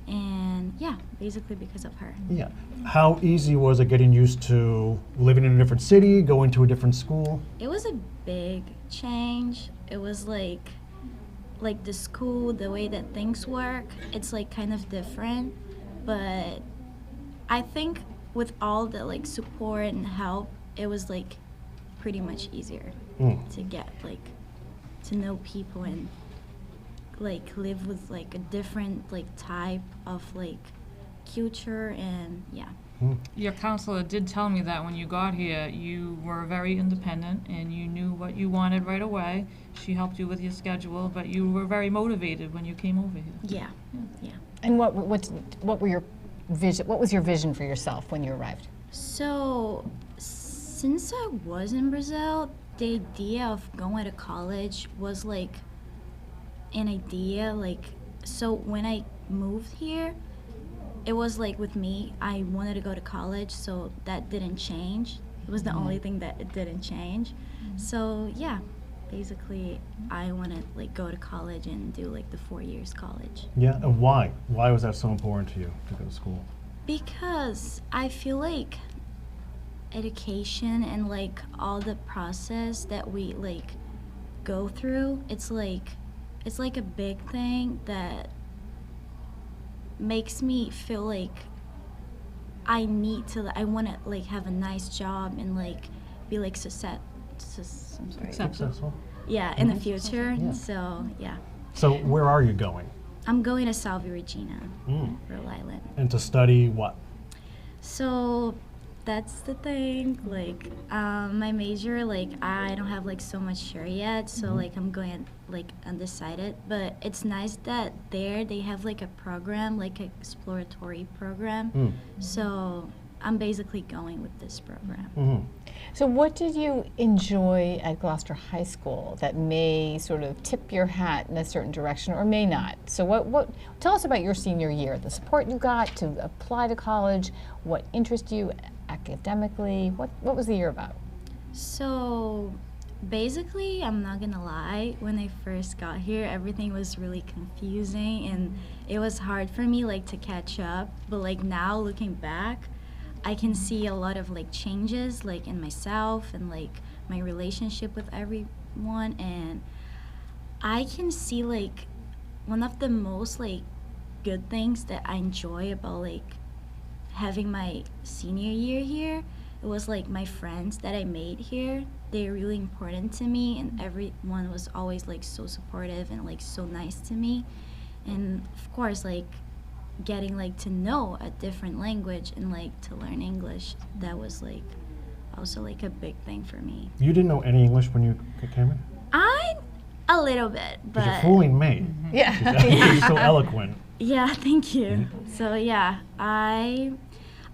And yeah, basically because of her. Yeah. How easy was it getting used to living in a different city, going to a different school? It was a big change. It was like the school, the way that things work, it's kind of different. But I think with all the support and help, it was pretty much easier to get to know people and live with a different type of culture, and yeah. Your counselor did tell me that when you got here, you were very independent and you knew what you wanted right away. She helped you with your schedule, but you were very motivated when you came over here. Yeah, yeah. And what were your vision? What was your vision for yourself when you arrived? So, since I was in Brazil, the idea of going to college was an idea. So when I moved here, it was with me, I wanted to go to college, so that didn't change. It was the only thing that it didn't change. So yeah, basically I want to go to college and do the 4 years college. Yeah, and why? Why was that so important to you to go to school? Because I feel education and all the process that we go through, it's a big thing that makes me feel I need to, I want to have a nice job and be I'm sorry. Successful. Yeah, in the future. Yeah. So yeah, So where are you going? I'm going to Salve Regina, Mm. Rhode Island. And to study what? So that's the thing. My major, I don't have so much sure yet. So I'm going undecided. But it's nice that there they have a program, an exploratory program. So I'm basically going with this program. Mm-hmm. So what did you enjoy at Gloucester High School that may sort of tip your hat in a certain direction or may not? So what tell us about your senior year, the support you got to apply to college, what interested you academically, what was the year about? So basically, I'm not gonna lie, when I first got here, everything was really confusing and it was hard for me to catch up. But now looking back, I can see a lot of changes in myself and my relationship with everyone, and I can see one of the most good things that I enjoy about having my senior year here. It was my friends that I made here. They're really important to me, and everyone was always so supportive and so nice to me. And of course getting like to know a different language and like to learn English, that was like also like a big thing for me. You didn't know any English when you came in? A little bit, Because you're but fooling me. Yeah. You're so eloquent. yeah, thank you. So yeah, I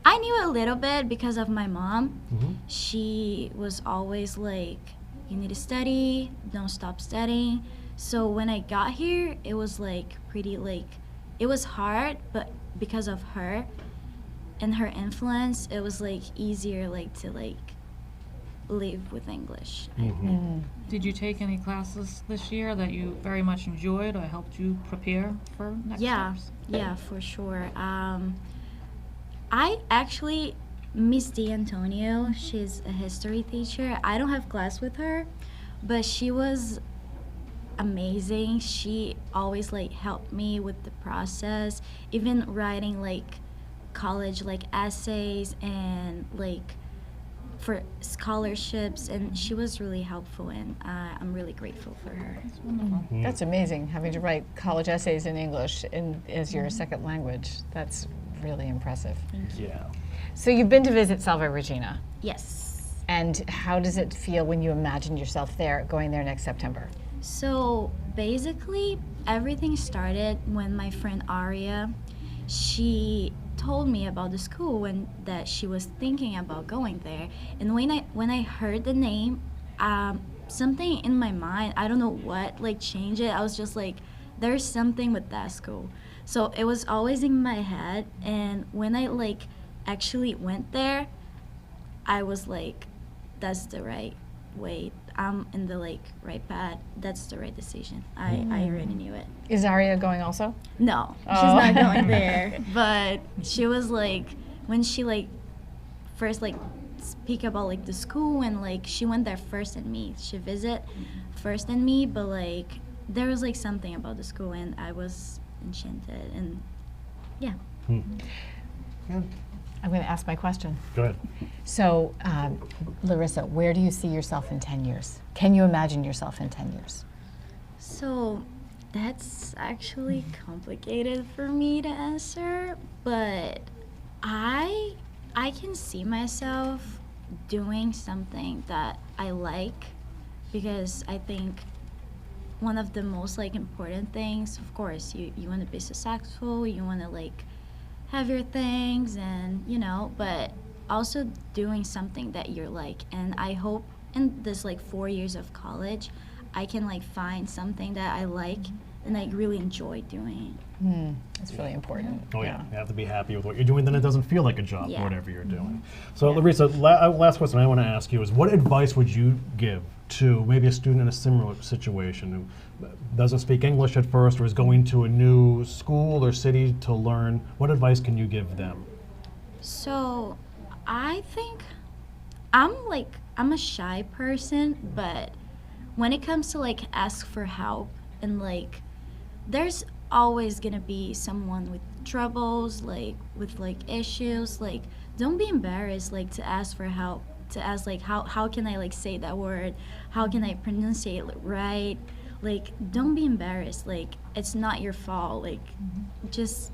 knew a little bit because of my mom. Mhm. She was always like, you need to study, don't stop studying. So when I got here, it was like pretty like, it was hard, but because of her and her influence, it was like easier like to like live with English. Mhm. Did you take any classes this year that you very much enjoyed or helped you prepare for next Yeah, steps? yeah, for sure. I actually Miss D'Antonio, she's a history teacher. I don't have class with her, but she was amazing. She always like helped me with the process, even writing like college like essays and like for scholarships, and she was really helpful, and I'm really grateful for her. That's amazing, having to write college essays in English as your second language. That's really impressive. Yeah. So you've been to visit Salve Regina, Yes. and how does it feel when you imagine yourself there, going there next September? So basically, everything started when my friend Aria, she told me about the school and that she was thinking about going there. And when I heard the name, something in my mind, I don't know what, like changed it. I was just like, there's something with that school. So it was always in my head. And when I like actually went there, I was like, that's the right way. I'm in the like right path. That's the right decision. I already knew it. Is Aria going also? No, she's Oh. not going there. But she was like, when she like first like speak about like the school, and like she went there first than me. She visit first than me, but like there was like something about the school, and I was enchanted, and yeah. Yeah. I'm going to ask my question. Go ahead. So, Larissa, where do you see yourself in 10 years? Can you imagine yourself in 10 years? So that's actually complicated for me to answer, but I can see myself doing something that I like, because I think one of the most like important things, of course, you want to be successful, you want to like have your things, and you know, but also doing something that you're like. And I hope in this like 4 years of college I can like find something that I like and I really enjoy doing. That's really important. Oh yeah, you have to be happy with what you're doing, then it doesn't feel like a job, Yeah. whatever you're doing. So Larissa, last question I want to ask you is, what advice would you give to maybe a student in a similar situation who doesn't speak English at first or is going to a new school or city to learn? What advice can you give them? So I think I'm a shy person, but when it comes to like ask for help, and like there's always gonna be someone with troubles, like with like issues, like don't be embarrassed like to ask for help, to ask like how can I like say that word, how can I pronunciate it right, like don't be embarrassed, like it's not your fault, like just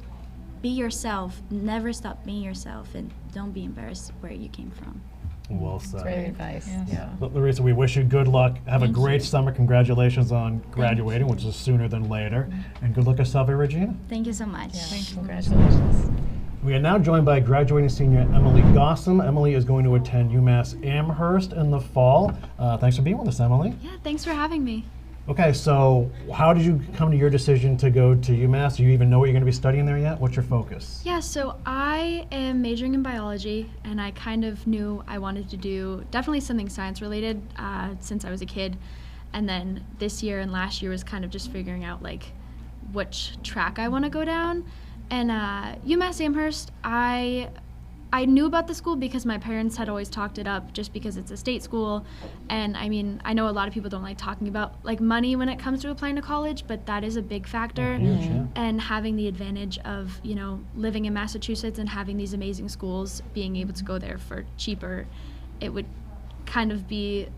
be yourself, never stop being yourself, and don't be embarrassed where you came from. Well said. Great advice. Yes. Yeah. But Larissa, we wish you good luck. Have a Thank great you. summer. Congratulations on graduating, which is sooner than later. And good luck at Salve Regina. Thank you so much. Congratulations. We are now joined by graduating senior Emily Gossam. Emily is going to attend UMass Amherst in the fall. Thanks for being with us, Emily. Yeah, thanks for having me. Okay, so how did you come to your decision to go to UMass? Do you even know what you're going to be studying there yet? What's your focus? Yeah, so I am majoring in biology, and I kind of knew I wanted to do definitely something science related since I was a kid. And then this year and last year was kind of just figuring out like which track I want to go down. And UMass Amherst, I knew about the school because my parents had always talked it up, just because it's a state school. And I mean, I know a lot of people don't like talking about like money when it comes to applying to college, but that is a big factor. Huge, yeah. And having the advantage of, you know, living in Massachusetts and having these amazing schools, being able to go there for cheaper, it would kind of be,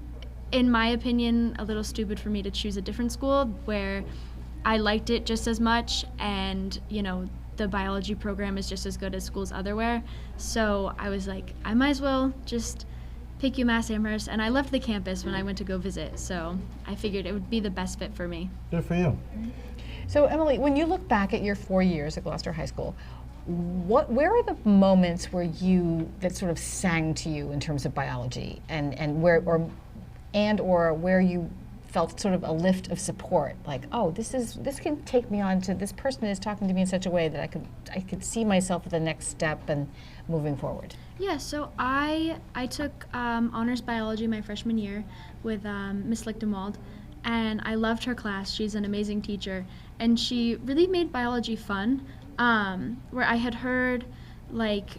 in my opinion, a little stupid for me to choose a different school where I liked it just as much, and, you know, the biology program is just as good as schools everywhere. So I was like, I might as well just pick UMass Amherst, and I loved the campus when I went to go visit, so I figured it would be the best fit for me. Good for you. So Emily, when you look back at your 4 years at Gloucester High School, where are the moments where that sort of sang to you in terms of biology, and where where you felt sort of a lift of support, like, oh, this can take me on to, this person is talking to me in such a way that I could see myself at the next step and moving forward? Yeah, so I took honors biology my freshman year with Miss Lichtenwald, and I loved her class. She's an amazing teacher, and she really made biology fun, where I had heard, like,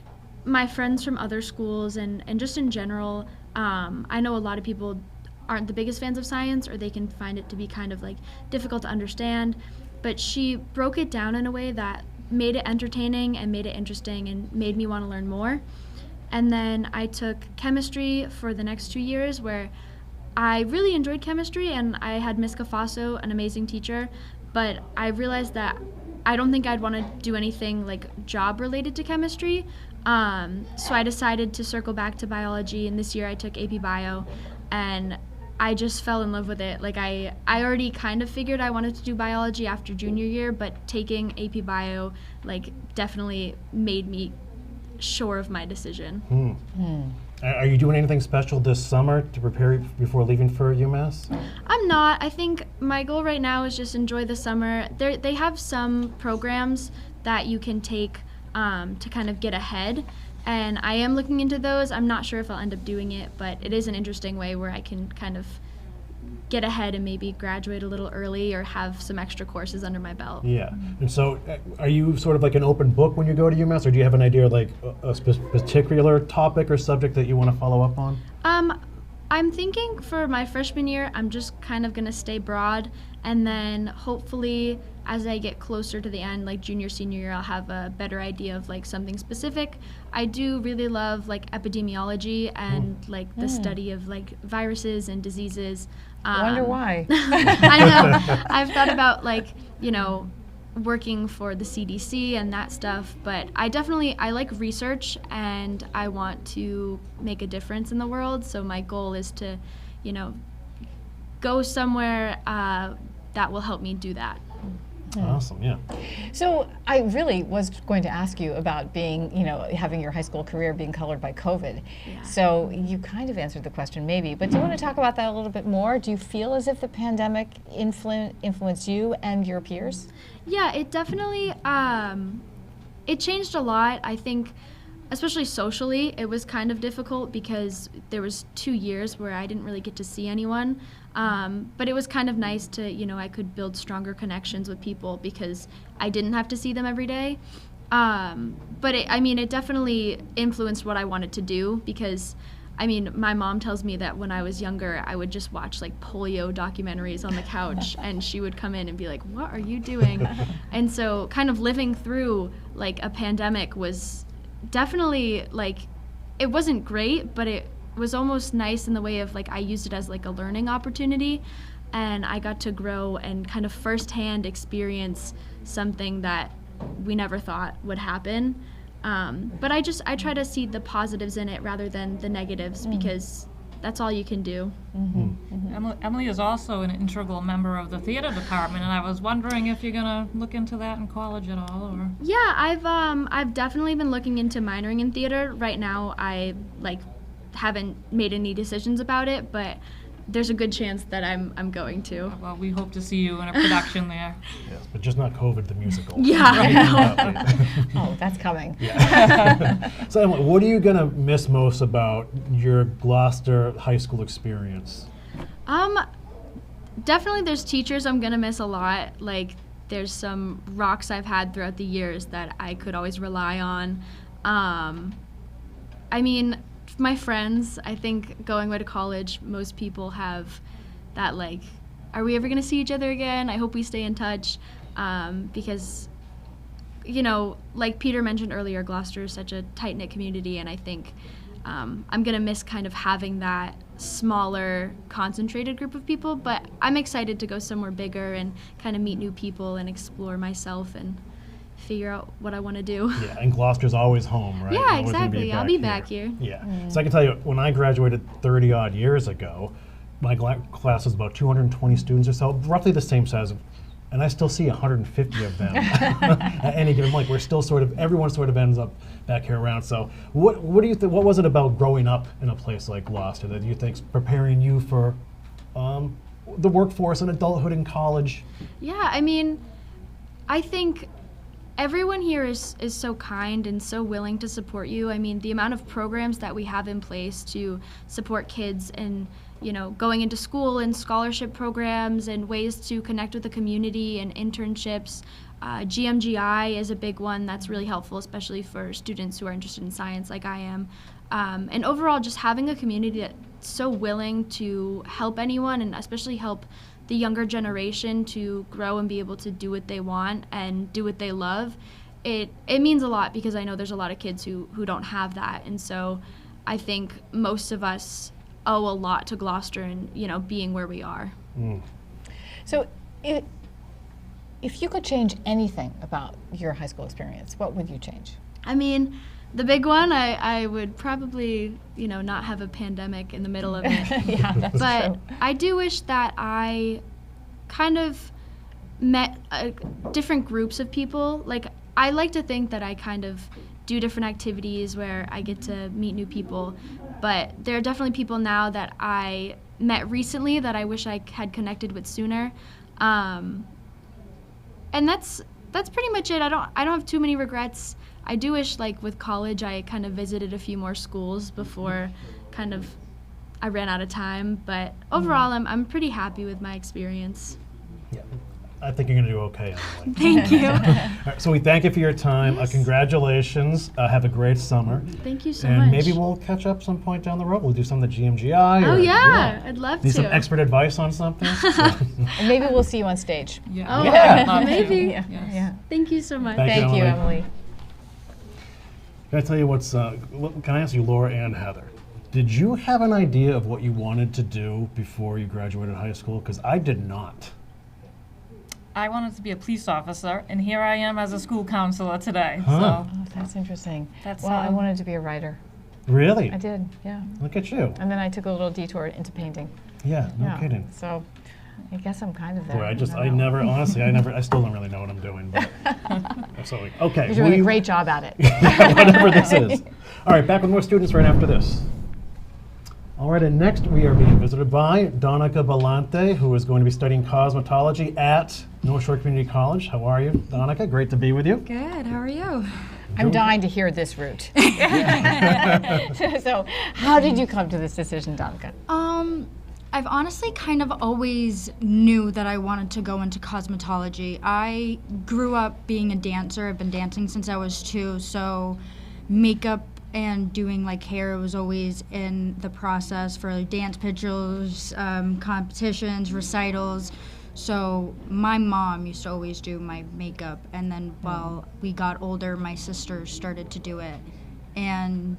my friends from other schools and just in general, I know a lot of people aren't the biggest fans of science, or they can find it to be kind of like difficult to understand, but she broke it down in a way that made it entertaining and made it interesting and made me want to learn more. And then I took chemistry for the next 2 years, where I really enjoyed chemistry, and I had Miss Cafasso, an amazing teacher, but I realized that I don't think I'd want to do anything like job related to chemistry. So I decided to circle back to biology, and this year I took AP Bio, and I just fell in love with it. Like I already kind of figured I wanted to do biology after junior year, but taking AP Bio like definitely made me sure of my decision. Are you doing anything special this summer to prepare before leaving for UMass? I'm not. I think my goal right now is just enjoy the summer. They have some programs that you can take to kind of get ahead, and I am looking into those. I'm not sure if I'll end up doing it, but it is an interesting way where I can kind of get ahead and maybe graduate a little early or have some extra courses under my belt. Yeah. And so are you sort of like an open book when you go to UMass, or do you have an idea of like a particular topic or subject that you want to follow up on? I'm thinking for my freshman year, I'm just kind of going to stay broad, and then hopefully as I get closer to the end, like junior, senior year, I'll have a better idea of like something specific. I do really love like epidemiology and like the study of like viruses and diseases. I wonder why. I know. I've thought about like, working for the CDC and that stuff, but I like research, and I want to make a difference in the world. So my goal is to, go somewhere that will help me do that. Awesome, yeah. So I really was going to ask you about being, having your high school career being colored by COVID. Yeah. So you kind of answered the question maybe, but do you want to talk about that a little bit more? Do you feel as if the pandemic influenced you and your peers? Yeah, it definitely, it changed a lot. I think, especially socially, it was kind of difficult because there was 2 years where I didn't really get to see anyone. But it was kind of nice to, I could build stronger connections with people because I didn't have to see them every day. But it definitely influenced what I wanted to do because, my mom tells me that when I was younger, I would just watch like polio documentaries on the couch and she would come in and be like, what are you doing? And so kind of living through like a pandemic was definitely like, it wasn't great, but it was almost nice in the way of like I used it as like a learning opportunity, and I got to grow and kind of firsthand experience something that we never thought would happen. But I try to see the positives in it rather than the negatives because that's all you can do. Emily is also an integral member of the theater department, and I was wondering if you're gonna look into that in college at all, or? Yeah, I've definitely been looking into minoring in theater. Right now, I haven't made any decisions about it, but there's a good chance that I'm going to. Well, we hope to see you in a production there. Yes, but just not COVID the musical. Yeah, I know. Oh, that's coming. Yeah. So Emily, what are you gonna miss most about your Gloucester high school experience? Definitely there's teachers I'm gonna miss a lot. Like there's some rocks I've had throughout the years that I could always rely on. My friends, I think going away to college, most people have that like, are we ever gonna see each other again? I hope we stay in touch because, like Peter mentioned earlier, Gloucester is such a tight-knit community, and I think I'm gonna miss kind of having that smaller, concentrated group of people, but I'm excited to go somewhere bigger and kind of meet new people and explore myself and figure out what I want to do. Yeah, and Gloucester's always home, right? Yeah, You're always gonna exactly. I'll be back here. Yeah. So I can tell you, when I graduated 30 odd years ago, my class was about 220 students or so, roughly the same size, and I still see 150 of them at any given point. We're still everyone sort of ends up back here around. So what do you think? What was it about growing up in a place like Gloucester that you think's preparing you for the workforce and adulthood in college? Yeah, I mean, I think everyone here is so kind and so willing to support you. I mean, the amount of programs that we have in place to support kids and, you know, going into school and scholarship programs and ways to connect with the community and internships. GMGI is a big one that's really helpful, especially for students who are interested in science like I am. And overall, just having a community that's so willing to help anyone and especially help the younger generation to grow and be able to do what they want and do what they love, it means a lot, because I know there's a lot of kids who don't have that. And so I think most of us owe a lot to Gloucester and, you know, being where we are. So if you could change anything about your high school experience, what would you change? I mean, the big one, I would probably, you know, not have a pandemic in the middle of it. Yeah, that's But true. I do wish that I kind of met different groups of people. Like, I like to think that I kind of do different activities where I get to meet new people, but there are definitely people now that I met recently that I wish I had connected with sooner. And that's pretty much it. I don't have too many regrets. I do wish, like, with college, I kind of visited a few more schools before kind of I ran out of time. But overall, I'm pretty happy with my experience. Yeah, I think you're going to do okay anyway. Thank you. All right, so we thank you for your time. Yes. Congratulations. Have a great summer. Thank you so And much. maybe we'll catch up some point down the road. We'll do some of the GMGI. Oh, or, yeah. I'd love Need to. some expert advice on something? And maybe we'll see you on stage. Oh, Yeah. maybe. Yeah. Thank you so much. Thank you, Thank you, Emily. Emily. Can I tell you what's, can I ask you, Laura and Heather, did you have an idea of what you wanted to do before you graduated high school? Because I did not. I wanted to be a police officer, and here I am as a school counselor today. Huh. Oh, that's interesting. That's, Well, I wanted to be a writer. Really? I did, yeah. Look at you. And then I took a little detour into painting. Yeah, no Yeah. kidding. So I guess I'm kind of there. Boy, I don't know. never, honestly, I still don't really know what I'm doing, but absolutely. Okay. You're doing a great job at it. Whatever this is. All right, back with more students right after this. All right, and next we are being visited by Donica Belante, who is going to be studying cosmetology at North Shore Community College. How are you, Donica? Great to be with you. Good, how are you? I'm dying to hear this route. So how did you come to this decision, Donica? I've honestly kind of always knew that I wanted to go into cosmetology. I grew up being a dancer. I've been dancing since I was 2, so makeup and doing like hair was always in the process for dance pictures, competitions, recitals. So my mom used to always do my makeup, and then while we got older, my sisters started to do it. And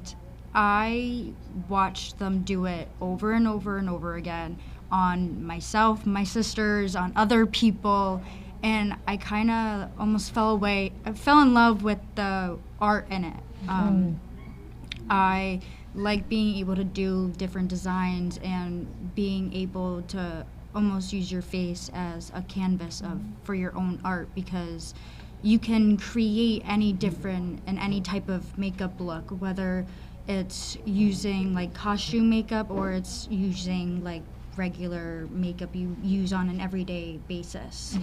I watched them do it over and over and over again on myself, my sisters, on other people, and I kind of almost fell in love with the art in it. I like being able to do different designs and being able to almost use your face as a canvas for your own art, because you can create any different and any type of makeup look, whether it's using like costume makeup or it's using like regular makeup you use on an everyday basis.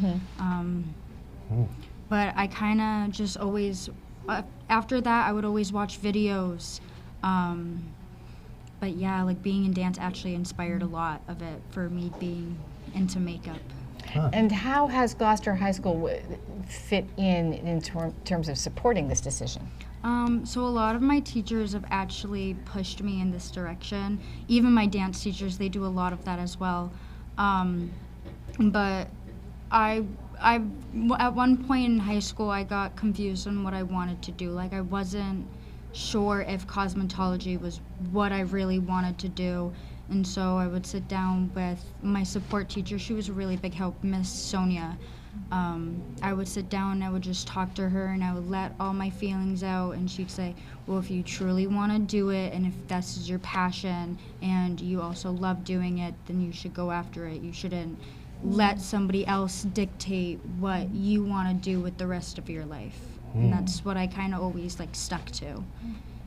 But I kind of just always, after that, I would always watch videos. But yeah, like being in dance actually inspired a lot of it for me being into makeup. And how has Gloucester High School fit in terms of supporting this decision? So a lot of my teachers have actually pushed me in this direction. Even my dance teachers, they do a lot of that as well. But at one point in high school, I got confused on what I wanted to do. Like, I wasn't sure if cosmetology was what I really wanted to do. And so I would sit down with my support teacher. She was a really big help, Miss Sonia. I would sit down and I would just talk to her and I would let all my feelings out, and she'd say, well, if you truly want to do it and if this is your passion and you also love doing it, then you should go after it. You shouldn't let somebody else dictate what you want to do with the rest of your life. And that's what I kind of always like stuck to.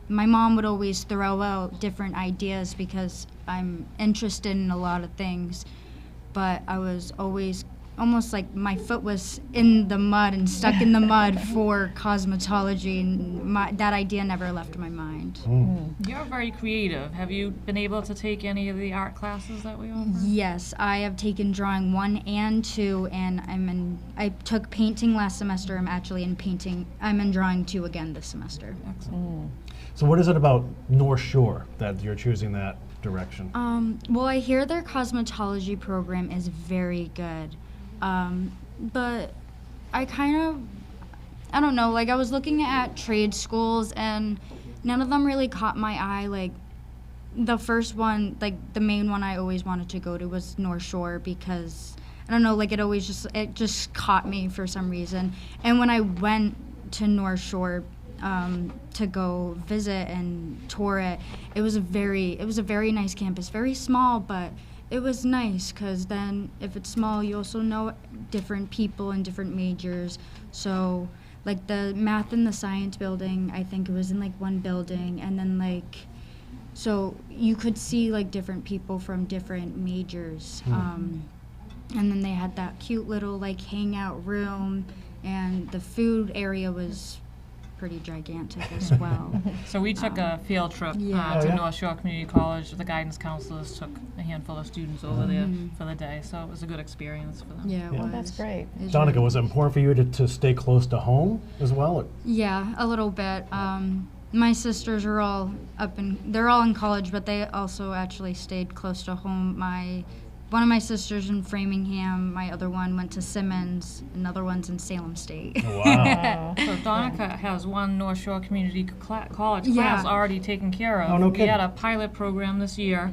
My mom would always throw out different ideas because I'm interested in a lot of things, but I was always almost like my foot was in the mud and stuck in the mud for cosmetology, and that idea never left my mind. You're very creative. Have you been able to take any of the art classes that we offer? Yes, I have taken drawing 1 and 2, and I took painting last semester. I'm in drawing 2 again this semester. Excellent. So what is it about North Shore that you're choosing that direction? Well, I hear their cosmetology program is very good. But I don't know, like I was looking at trade schools and none of them really caught my eye. Like the first one, like the main one I always wanted to go to was North Shore because, I don't know, like it just caught me for some reason. And when I went to North Shore to go visit and tour it, it was a very nice campus, very small, but it was nice because then if it's small, you also know different people and different majors. So like the math and the science building, I think it was in like one building, and then like, so you could see like different people from different majors. And then they had that cute little like hangout room, and the food area was pretty gigantic as well. So we took a field trip to North Shore Community College. The guidance counselors took a handful of students over there for the day, so it was a good experience for them. Yeah, it was. That's great. Donica, was it important for you to stay close to home as well? Yeah, a little bit. My sisters are all they're all in college, but they also actually stayed close to home. One of my sisters in Framingham, my other one went to Simmons, another one's in Salem State. Wow. So Donica has one North Shore Community College class already taken care of. Oh, no We kidding. had a pilot program this year.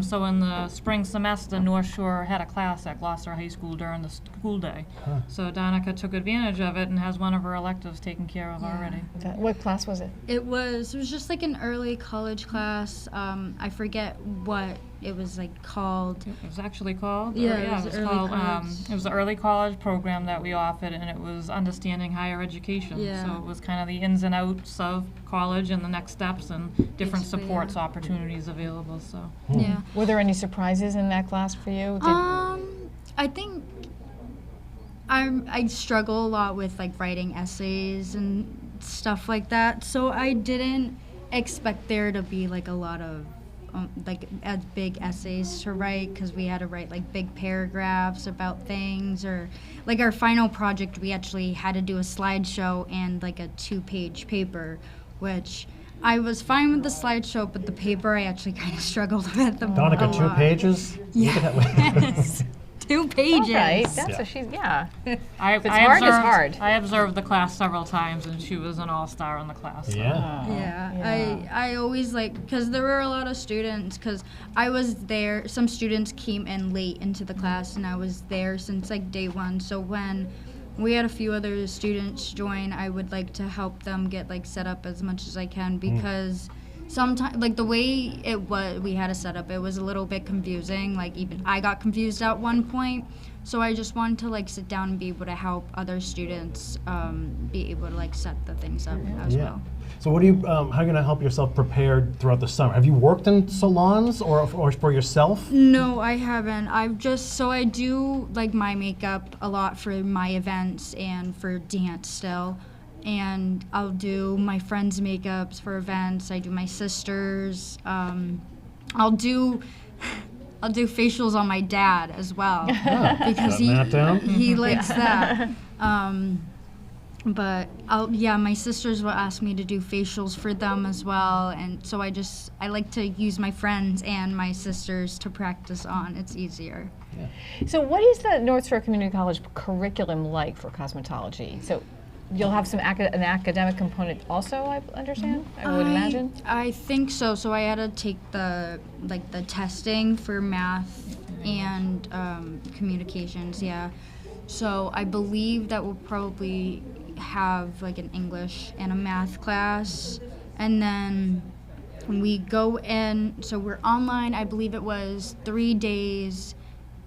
So in the spring semester, North Shore had a class at Gloucester High School during the school day. So Donica took advantage of it and has one of her electives taken care of already. What class was it? It was just like an early college class. I forget what it was like called. It was actually called? Yeah, it was early called, college. it was the early college program that we offered, and it was understanding higher education. Yeah. So it was kind of the ins and outs of college and the next steps and different Basically, supports, opportunities available, so. Yeah. Were there any surprises in that class for you? I think I struggle a lot with like writing essays and stuff like that, so I didn't expect there to be like a lot of like as big essays to write, because we had to write like big paragraphs about things, or like our final project we actually had to do a slideshow and like a 2-page paper, which I was fine with the slideshow, but the paper I actually kind of struggled with. Donica, 2 pages? Yes. 2 pages. Right, that's Yeah. what she's, yeah. I it's hard, it's hard. I observed the class several times, and she was an all-star in the class. So. Yeah. Yeah, I always like, because there were a lot of students, because I was there, some students came in late into the class, and I was there since like day 1, so when we had a few other students join, I would like to help them get like set up as much as I can, because sometimes, like the way we had to set up, it was a little bit confusing. Like even I got confused at one point, so I just wanted to like sit down and be able to help other students be able to like set the things up as well. So what do you, how are you gonna help yourself prepared throughout the summer? Have you worked in salons or for yourself? No, I haven't. I do like my makeup a lot for my events and for dance still. And I'll do my friends' makeups for events. I do my sisters. I'll do facials on my dad as well, because Jotting that down. he likes that. But my sisters will ask me to do facials for them as well, and so I like to use my friends and my sisters to practice on. It's easier. So what is the North Shore Community College curriculum like for cosmetology? So you'll have an academic component also, I understand, I would imagine? I think so. So I had to take the testing for math and communications, yeah. So I believe that we'll probably have like an English and a math class. And then when we go in, so we're online, I believe it was 3 days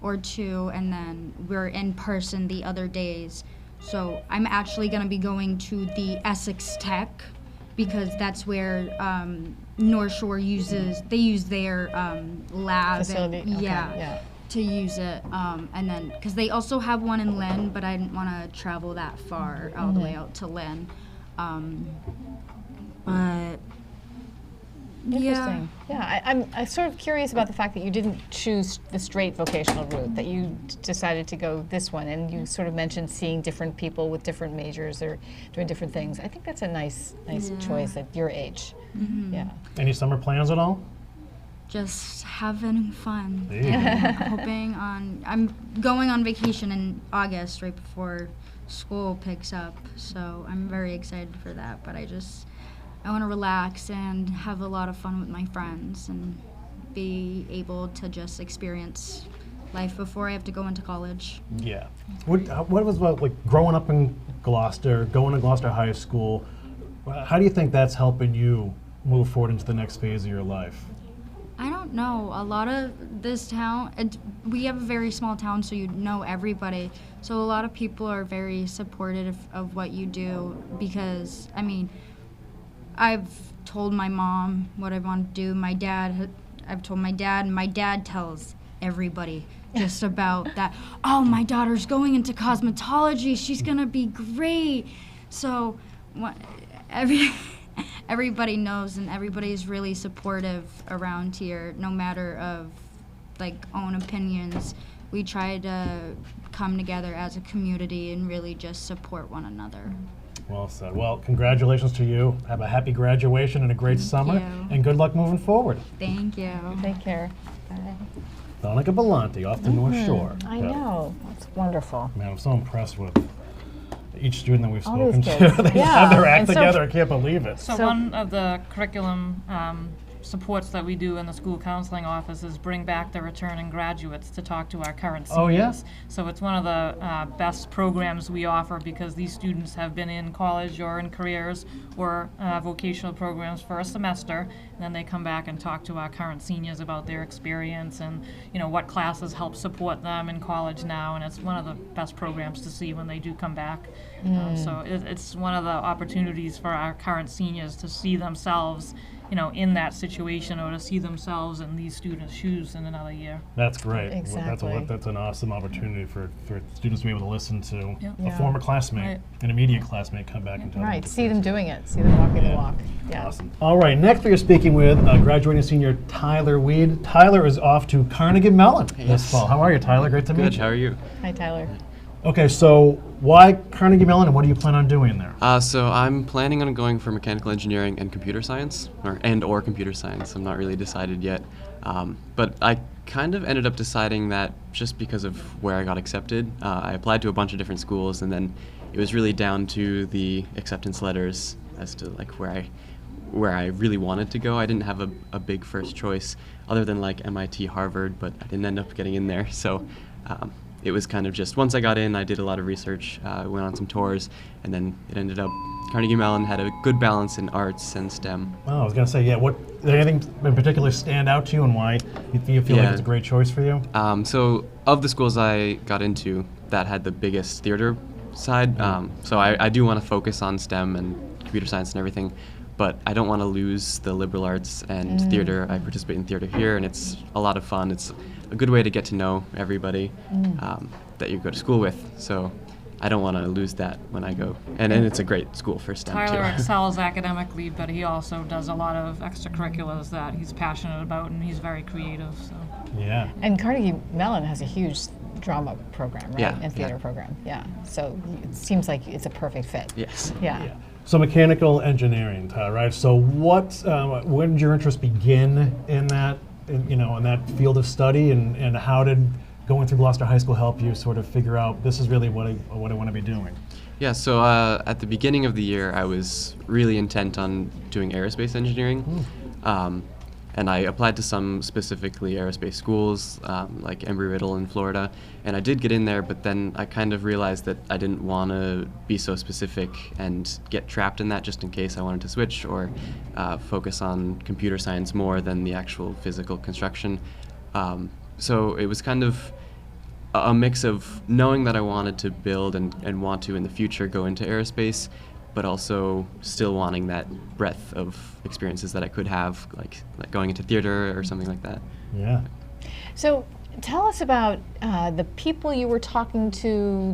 or 2, and then we're in person the other days. So I'm actually going to be going to the Essex Tech because that's where North Shore uses their lab. Facility. And, Okay, yeah, yeah. to use it. And then, because they also have one in Lynn, but I didn't want to travel that far all the way out to Lynn. But Interesting. Yeah, I'm sort of curious about the fact that you didn't choose the straight vocational route, that you decided to go this one, and you sort of mentioned seeing different people with different majors or doing different things. I think that's a nice choice at your age. Mm-hmm. Yeah. Any summer plans at all? just having fun. Yeah. Hoping on, I'm going on vacation in August right before school picks up, so I'm very excited for that. But I want to relax and have a lot of fun with my friends and be able to just experience life before I have to go into college. Yeah. What was about, like, growing up in Gloucester, going to Gloucester High School? How do you think that's helping you move forward into the next phase of your life? I don't know. A lot of this town, we have a very small town, so you know everybody. So a lot of people are very supportive of what you do because, I mean, I've told my mom what I want to do. I've told my dad, and my dad tells everybody just about that. Oh, my daughter's going into cosmetology. She's going to be great. So everybody knows, and everybody's really supportive around here, no matter of like own opinions. We try to come together as a community and really just support one another. Well said. Well, congratulations to you. Have a happy graduation and a great summer. you. And good luck moving forward. Thank you. Take care. Bye. Donica Belanti off the North Shore. I Yeah. know. That's wonderful. Man, I'm so impressed with each student that we've All spoken these to. kids. They Yeah. have their act And so- together. I can't believe it. So one of the curriculum supports that we do in the school counseling office is bring back the returning graduates to talk to our current seniors. Oh, yeah? So it's one of the best programs we offer because these students have been in college or in careers or vocational programs for a semester, and then they come back and talk to our current seniors about their experience and what classes help support them in college now, and it's one of the best programs to see when they do come back. So it's one of the opportunities for our current seniors to see themselves in that situation or to see themselves in these students' shoes in another year. That's great. Well, Exactly. That's an awesome opportunity for students to be able to listen to Yep. a Yeah. former classmate, Right. an immediate classmate come back and tell Right. them. See them doing it. See them walking the Yeah. walk. Yeah. Awesome. All right, next we are speaking with graduating senior Tyler Weed. Tyler is off to Carnegie Mellon this Yes. fall. How are you, Tyler? Great to meet Good. you. How are you? Hi, Tyler. Okay, so why Carnegie Mellon, and what do you plan on doing there? So I'm planning on going for mechanical engineering and computer science, or computer science. I'm not really decided yet. But I kind of ended up deciding that just because of where I got accepted. I applied to a bunch of different schools, and then it was really down to the acceptance letters as to like where I really wanted to go. I didn't have a big first choice other than like MIT, Harvard, but I didn't end up getting in there. So it was kind of just, once I got in, I did a lot of research, went on some tours, and then it ended up, Carnegie Mellon had a good balance in arts and STEM. Oh, I was going to say, yeah, did anything in particular stand out to you and why you feel like Yeah. it's a great choice for you? So of the schools I got into, that had the biggest theater side. So I do want to focus on STEM and computer science and everything, but I don't want to lose the liberal arts and theater. I participate in theater here, and it's a lot of fun. It's a good way to get to know everybody that you go to school with. So I don't want to lose that when I go. And it's a great school for STEM Tyler too. excels academically, but he also does a lot of extracurriculars that he's passionate about, and he's very creative. So. Yeah. And Carnegie Mellon has a huge drama program, right? Yeah, And theater yeah. program. Yeah. So it seems like it's a perfect fit. Yes. Yeah. Yeah. So mechanical engineering, Tyler, right? So when did your interest begin in that, in that field of study, and how did going through Gloucester High School help you sort of figure out this is really what I want to be doing? Yeah, so at the beginning of the year, I was really intent on doing aerospace engineering. And I applied to some specifically aerospace schools, like Embry-Riddle in Florida, and I did get in there, but then I kind of realized that I didn't want to be so specific and get trapped in that just in case I wanted to switch or focus on computer science more than the actual physical construction. So it was kind of a mix of knowing that I wanted to build and want to in the future go into aerospace, but also still wanting that breadth of experiences that I could have, like going into theater or something like that. Yeah. So tell us about the people you were talking to,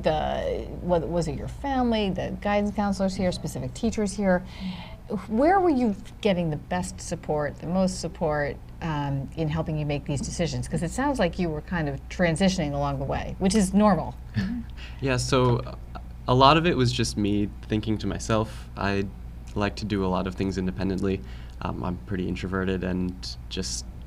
what was it your family, the guidance counselors here, specific teachers here? Where were you getting the best support, the most support in helping you make these decisions? Because it sounds like you were kind of transitioning along the way, which is normal. Yeah, so a lot of it was just me thinking to myself. I like to do a lot of things independently. I'm pretty introverted and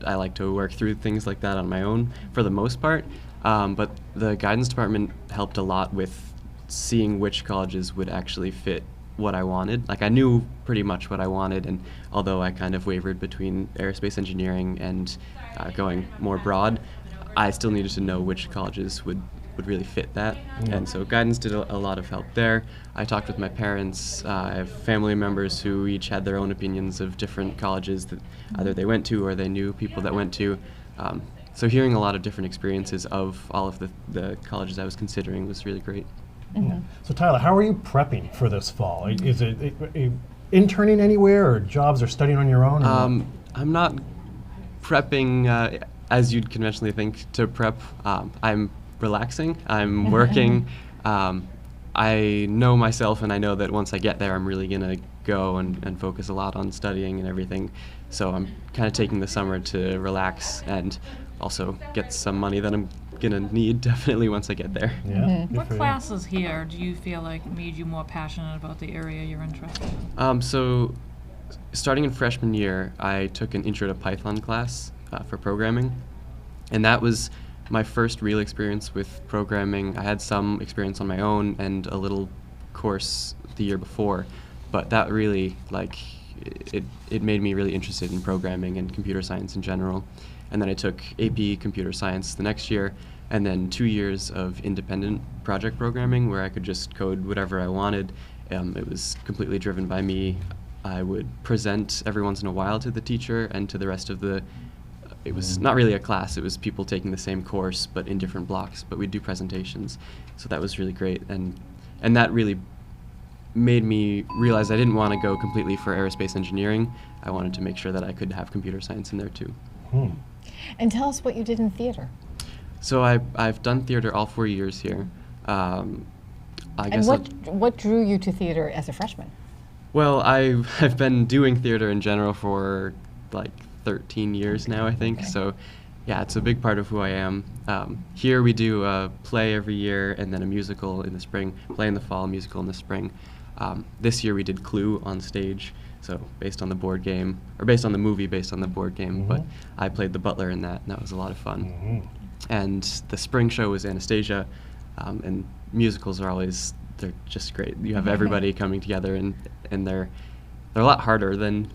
I like to work through things like that on my own for the most part. But the guidance department helped a lot with seeing which colleges would actually fit what I wanted. Like, I knew pretty much what I wanted, and although I kind of wavered between aerospace engineering and going more broad, I still needed to know which colleges would really fit that. And so guidance did a lot of help there. I talked with my parents. I have family members who each had their own opinions of different colleges that either they went to or they knew people that went to. So hearing a lot of different experiences of all of the colleges I was considering was really great. So Tyler, how are you prepping for this fall? Is it interning anywhere, or jobs, or studying on your own? I'm not prepping as you'd conventionally think to prep. I'm relaxing. I'm working. I know myself, and I know that once I get there, I'm really gonna go and focus a lot on studying and everything. So I'm kind of taking the summer to relax and also get some money that I'm gonna need definitely once I get there. Yeah. What classes here do you feel like made you more passionate about the area you're interested in? So starting in freshman year, I took an Intro to Python class for programming, and that was my first real experience with programming. I had some experience on my own and a little course the year before, but that really, it made me really interested in programming and computer science in general. And then I took AP Computer Science the next year, and then 2 years of independent project programming where I could just code whatever I wanted. It was completely driven by me. I would present every once in a while to the teacher and to the rest of it was not really a class, it was people taking the same course but in different blocks, but we'd do presentations. So that was really great, and that really made me realize I didn't want to go completely for aerospace engineering. I wanted to make sure that I could have computer science in there too. And tell us what you did in theater. So I've done theater all 4 years here. And what drew you to theater as a freshman? Well, I've been doing theater in general for like 13 years now, I think. Okay. So yeah, it's a big part of who I am. Here we do a play every year and then a musical in the spring, play in the fall, musical in the spring. This year we did Clue on stage, so based on the board game, or based on the movie based on the board game, but I played the butler in that, and that was a lot of fun. And the spring show was Anastasia, and musicals are always, they're just great. You have everybody coming together, and they're a lot harder than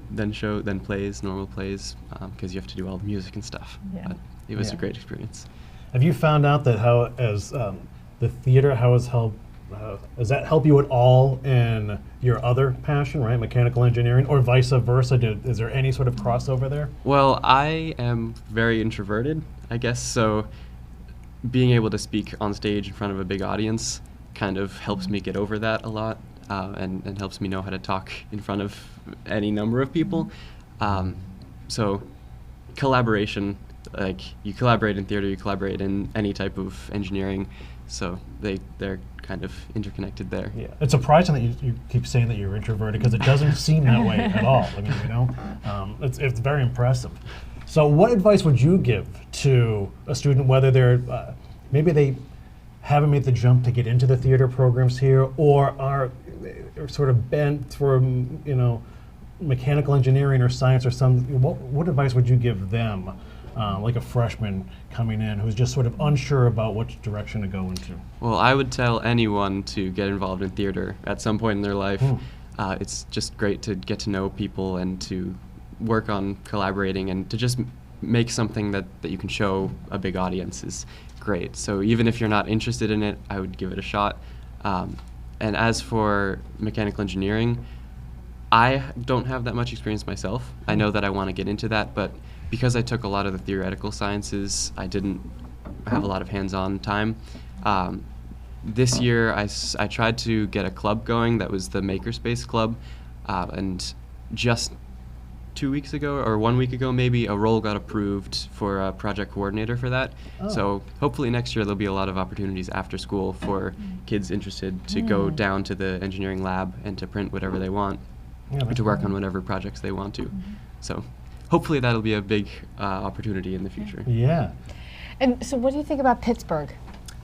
plays, normal plays, because you have to do all the music and stuff. Yeah. But it was a great experience. Have you found out that the theater, how has helped, does that help you at all in your other passion, right, mechanical engineering, or vice versa? Is there any sort of crossover there? Well, I am very introverted, I guess, so being able to speak on stage in front of a big audience kind of helps me get over that a lot. And helps me know how to talk in front of any number of people. So collaboration, like you collaborate in theater, you collaborate in any type of engineering, so they're kind of interconnected there. Yeah, it's surprising that you keep saying that you're introverted, because it doesn't seem that way at all. I mean, it's very impressive. So what advice would you give to a student, whether they're, maybe they haven't made the jump to get into the theater programs here, or are sort of bent for, mechanical engineering or science or what advice would you give them, like a freshman coming in who's just sort of unsure about which direction to go into? Well, I would tell anyone to get involved in theater at some point in their life. It's just great to get to know people and to work on collaborating and to just make something that you can show a big audience is great. So even if you're not interested in it, I would give it a shot. And as for mechanical engineering, I don't have that much experience myself. I know that I want to get into that, but because I took a lot of the theoretical sciences, I didn't have a lot of hands-on time. This year, I tried to get a club going that was the Makerspace Club, and just 2 weeks ago, or 1 week ago maybe, a role got approved for a project coordinator for that. Oh. So hopefully next year there'll be a lot of opportunities after school for kids interested to go down to the engineering lab and to print whatever they want, Yeah, or that's to work great. on whatever projects they want to. So hopefully that'll be a big opportunity in the future. Yeah. And so what do you think about Pittsburgh?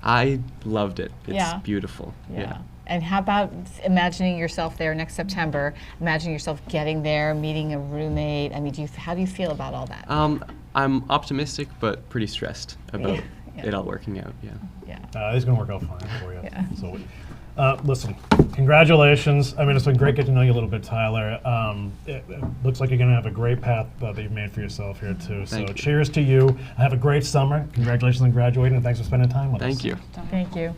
I loved it. It's Yeah. beautiful. Yeah. And how about imagining yourself there next September? Imagining yourself getting there, meeting a roommate. I mean, how do you feel about all that? I'm optimistic, but pretty stressed about Yeah. it all working out. Yeah. Yeah. It's going to work out fine for you. Yeah. So, listen, congratulations. I mean, it's been great getting to know you a little bit, Tyler. It looks like you're going to have a great path that you've made for yourself here, too. Thank So you. cheers to you. Have a great summer. Congratulations on graduating, and thanks for spending time with us. Thank you. Thank you.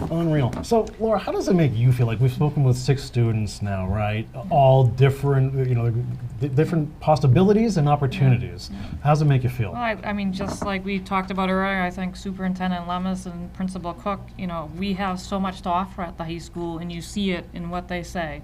Unreal. So, Laura, how does it make you feel? Like, we've spoken with 6 students now, right? All different, different possibilities and opportunities. How does it make you feel? Well, I mean, just like we talked about earlier, I think Superintendent Lemus and Principal Cook, we have so much to offer at the high school, and you see it in what they say.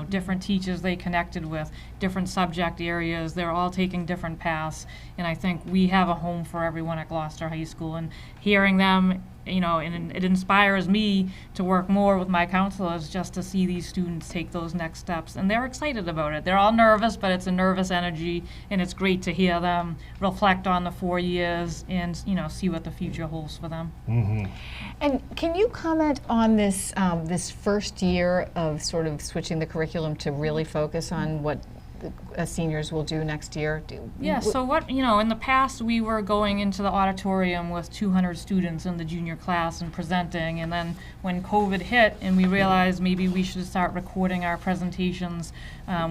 Different teachers they connected with, different subject areas, they're all taking different paths, and I think we have a home for everyone at Gloucester High School, and hearing them, and it inspires me to work more with my counselors just to see these students take those next steps. And they're excited about it. They're all nervous, but it's a nervous energy, and it's great to hear them reflect on the 4 years and, see what the future holds for them. Mm-hmm. And can you comment on this this first year of sort of switching the curriculum to really focus on what seniors will do next year? Yeah, so what, in the past we were going into the auditorium with 200 students in the junior class and presenting, and then when COVID hit and we realized maybe we should start recording our presentations,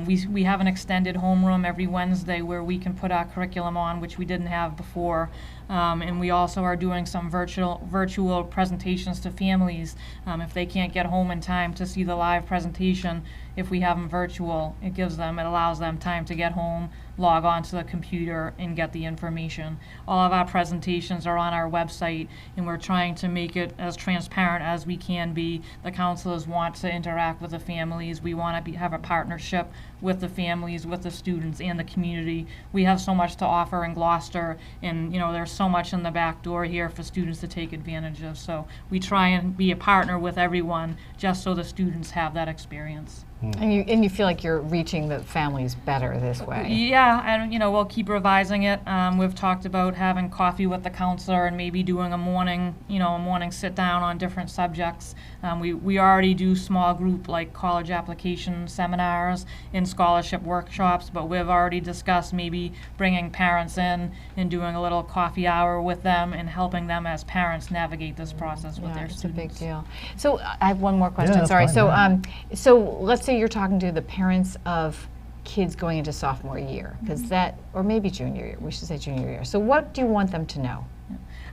we have an extended homeroom every Wednesday where we can put our curriculum on, which we didn't have before. And we also are doing some virtual presentations to families. If they can't get home in time to see the live presentation, if we have them virtual, it allows them time to get home, log on to the computer, and get the information. All of our presentations are on our website, and we're trying to make it as transparent as we can be. The counselors want to interact with the families. We want to have a partnership with the families, with the students, and the community. We have so much to offer in Gloucester, and there's so much in the back door here for students to take advantage of. So we try and be a partner with everyone just so the students have that experience. And you feel like you're reaching the families better this way. Yeah, and we'll keep revising it. We've talked about having coffee with the counselor and maybe doing a morning sit down on different subjects. We already do small group like college application seminars and scholarship workshops, but we've already discussed maybe bringing parents in and doing a little coffee hour with them and helping them as parents navigate this process with their It's a students. big deal. So I have one more question. that's Sorry. fine, So yeah. so let's say you're talking to the parents of kids going into sophomore year, because or maybe junior year. We should say junior year. So what do you want them to know?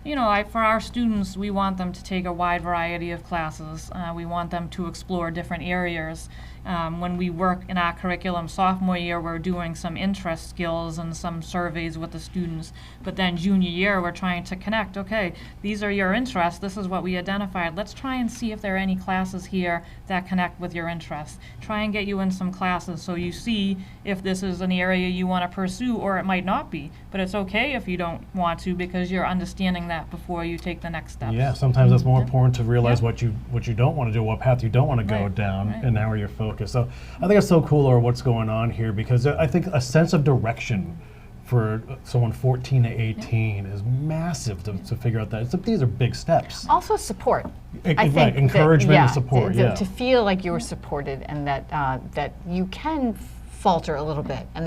For our students, we want them to take a wide variety of classes. We want them to explore different areas. When we work in our curriculum sophomore year, we're doing some interest skills and some surveys with the students. But then junior year, we're trying to connect. Okay, these are your interests. This is what we identified. Let's try and see if there are any classes here that connect with your interests. Try and get you in some classes so you see if this is an area you want to pursue, or it might not be. But it's okay if you don't want to, because you're understanding that before you take the next steps. Yeah, sometimes it's more important to realize what you don't want to do, what path you don't want to go Right, down, right. and narrow your focus. So I think it's so cool, or what's going on here, because I think a sense of direction for someone 14 to 18 is massive to figure out that. These are big steps. Also support. I Right, think encouragement and support, yeah. To feel like you were supported and that you can falter a little bit, and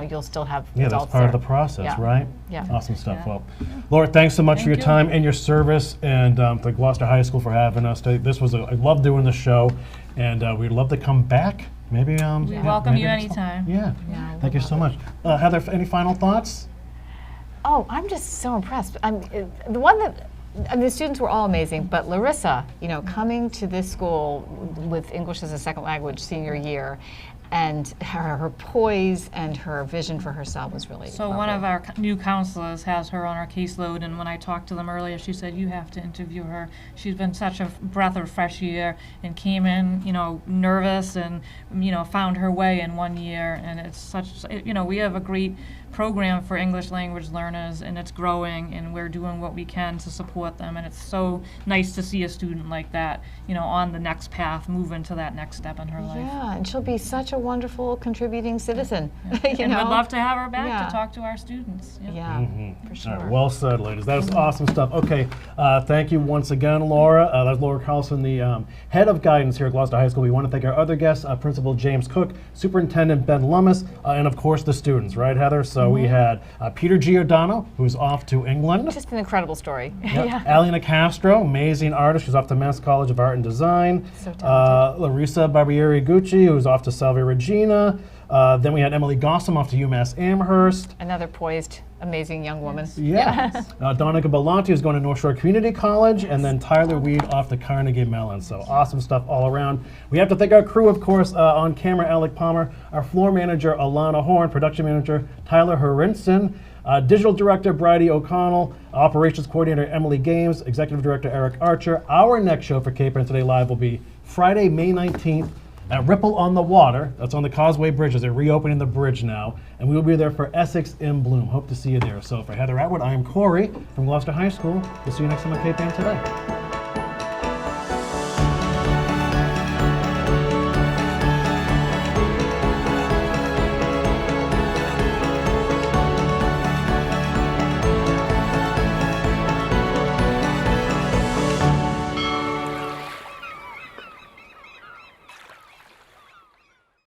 you'll still have Yeah, that's adults part of there. the process, Yeah. right? Yeah. Awesome stuff. Yeah. Well, Laura, thanks so much for your Thank you. time and your service, and to Gloucester High School for having us. I love doing the show, and we'd love to come back maybe. We welcome maybe you next anytime. Yeah. Yeah, Thank you so much. Heather, any final thoughts? Oh, I'm just so impressed. The one that, the students were all amazing, but Larissa, coming to this school with English as a second language senior year, and her poise and her vision for herself was really So lovely. one of our new counselors has her on our caseload, and when I talked to them earlier, she said, you have to interview her. She's been such a breath of fresh air and came in, nervous and, found her way in 1 year. And it's such, we have a great program for English language learners, and it's growing, and we're doing what we can to support them. And it's so nice to see a student like that, on the next path, move into that next step in her life. Yeah, and she'll be such a wonderful contributing citizen. And we'd love to have her back Yeah. to talk to our students. Yeah, for sure. All right, well said, ladies. That's awesome stuff. Okay, thank you once again, Laura. That's Laura Carlson, the head of guidance here at Gloucester High School. We want to thank our other guests, Principal James Cook, Superintendent Ben Lummis, and of course the students, right, Heather? So we had Peter Giordano, who's off to England. Just an incredible story. Yep. Alina Castro, amazing artist. She's off to Mass College of Art and Design. So talented. Larissa Barbieri Gucci, who's off to Salve Regina. Then we had Emily Gossam off to UMass Amherst. Another poised, amazing young woman. Yes. Donica Belanti is going to North Shore Community College, and then Tyler Weed off to Carnegie Mellon. So awesome stuff all around. We have to thank our crew, of course, on camera, Alec Palmer, our floor manager, Alana Horn, production manager, Tyler Hurinson, digital director, Bridie O'Connell, operations coordinator, Emily Games, executive director, Eric Archer. Our next show for K-Pan Today Live will be Friday, May 19th, at Ripple on the Water. That's on the Causeway Bridge, as they're reopening the bridge now. And we will be there for Essex in Bloom. Hope to see you there. So for Heather Atwood, I am Corey from Gloucester High School. We'll see you next time on K-Pan Today.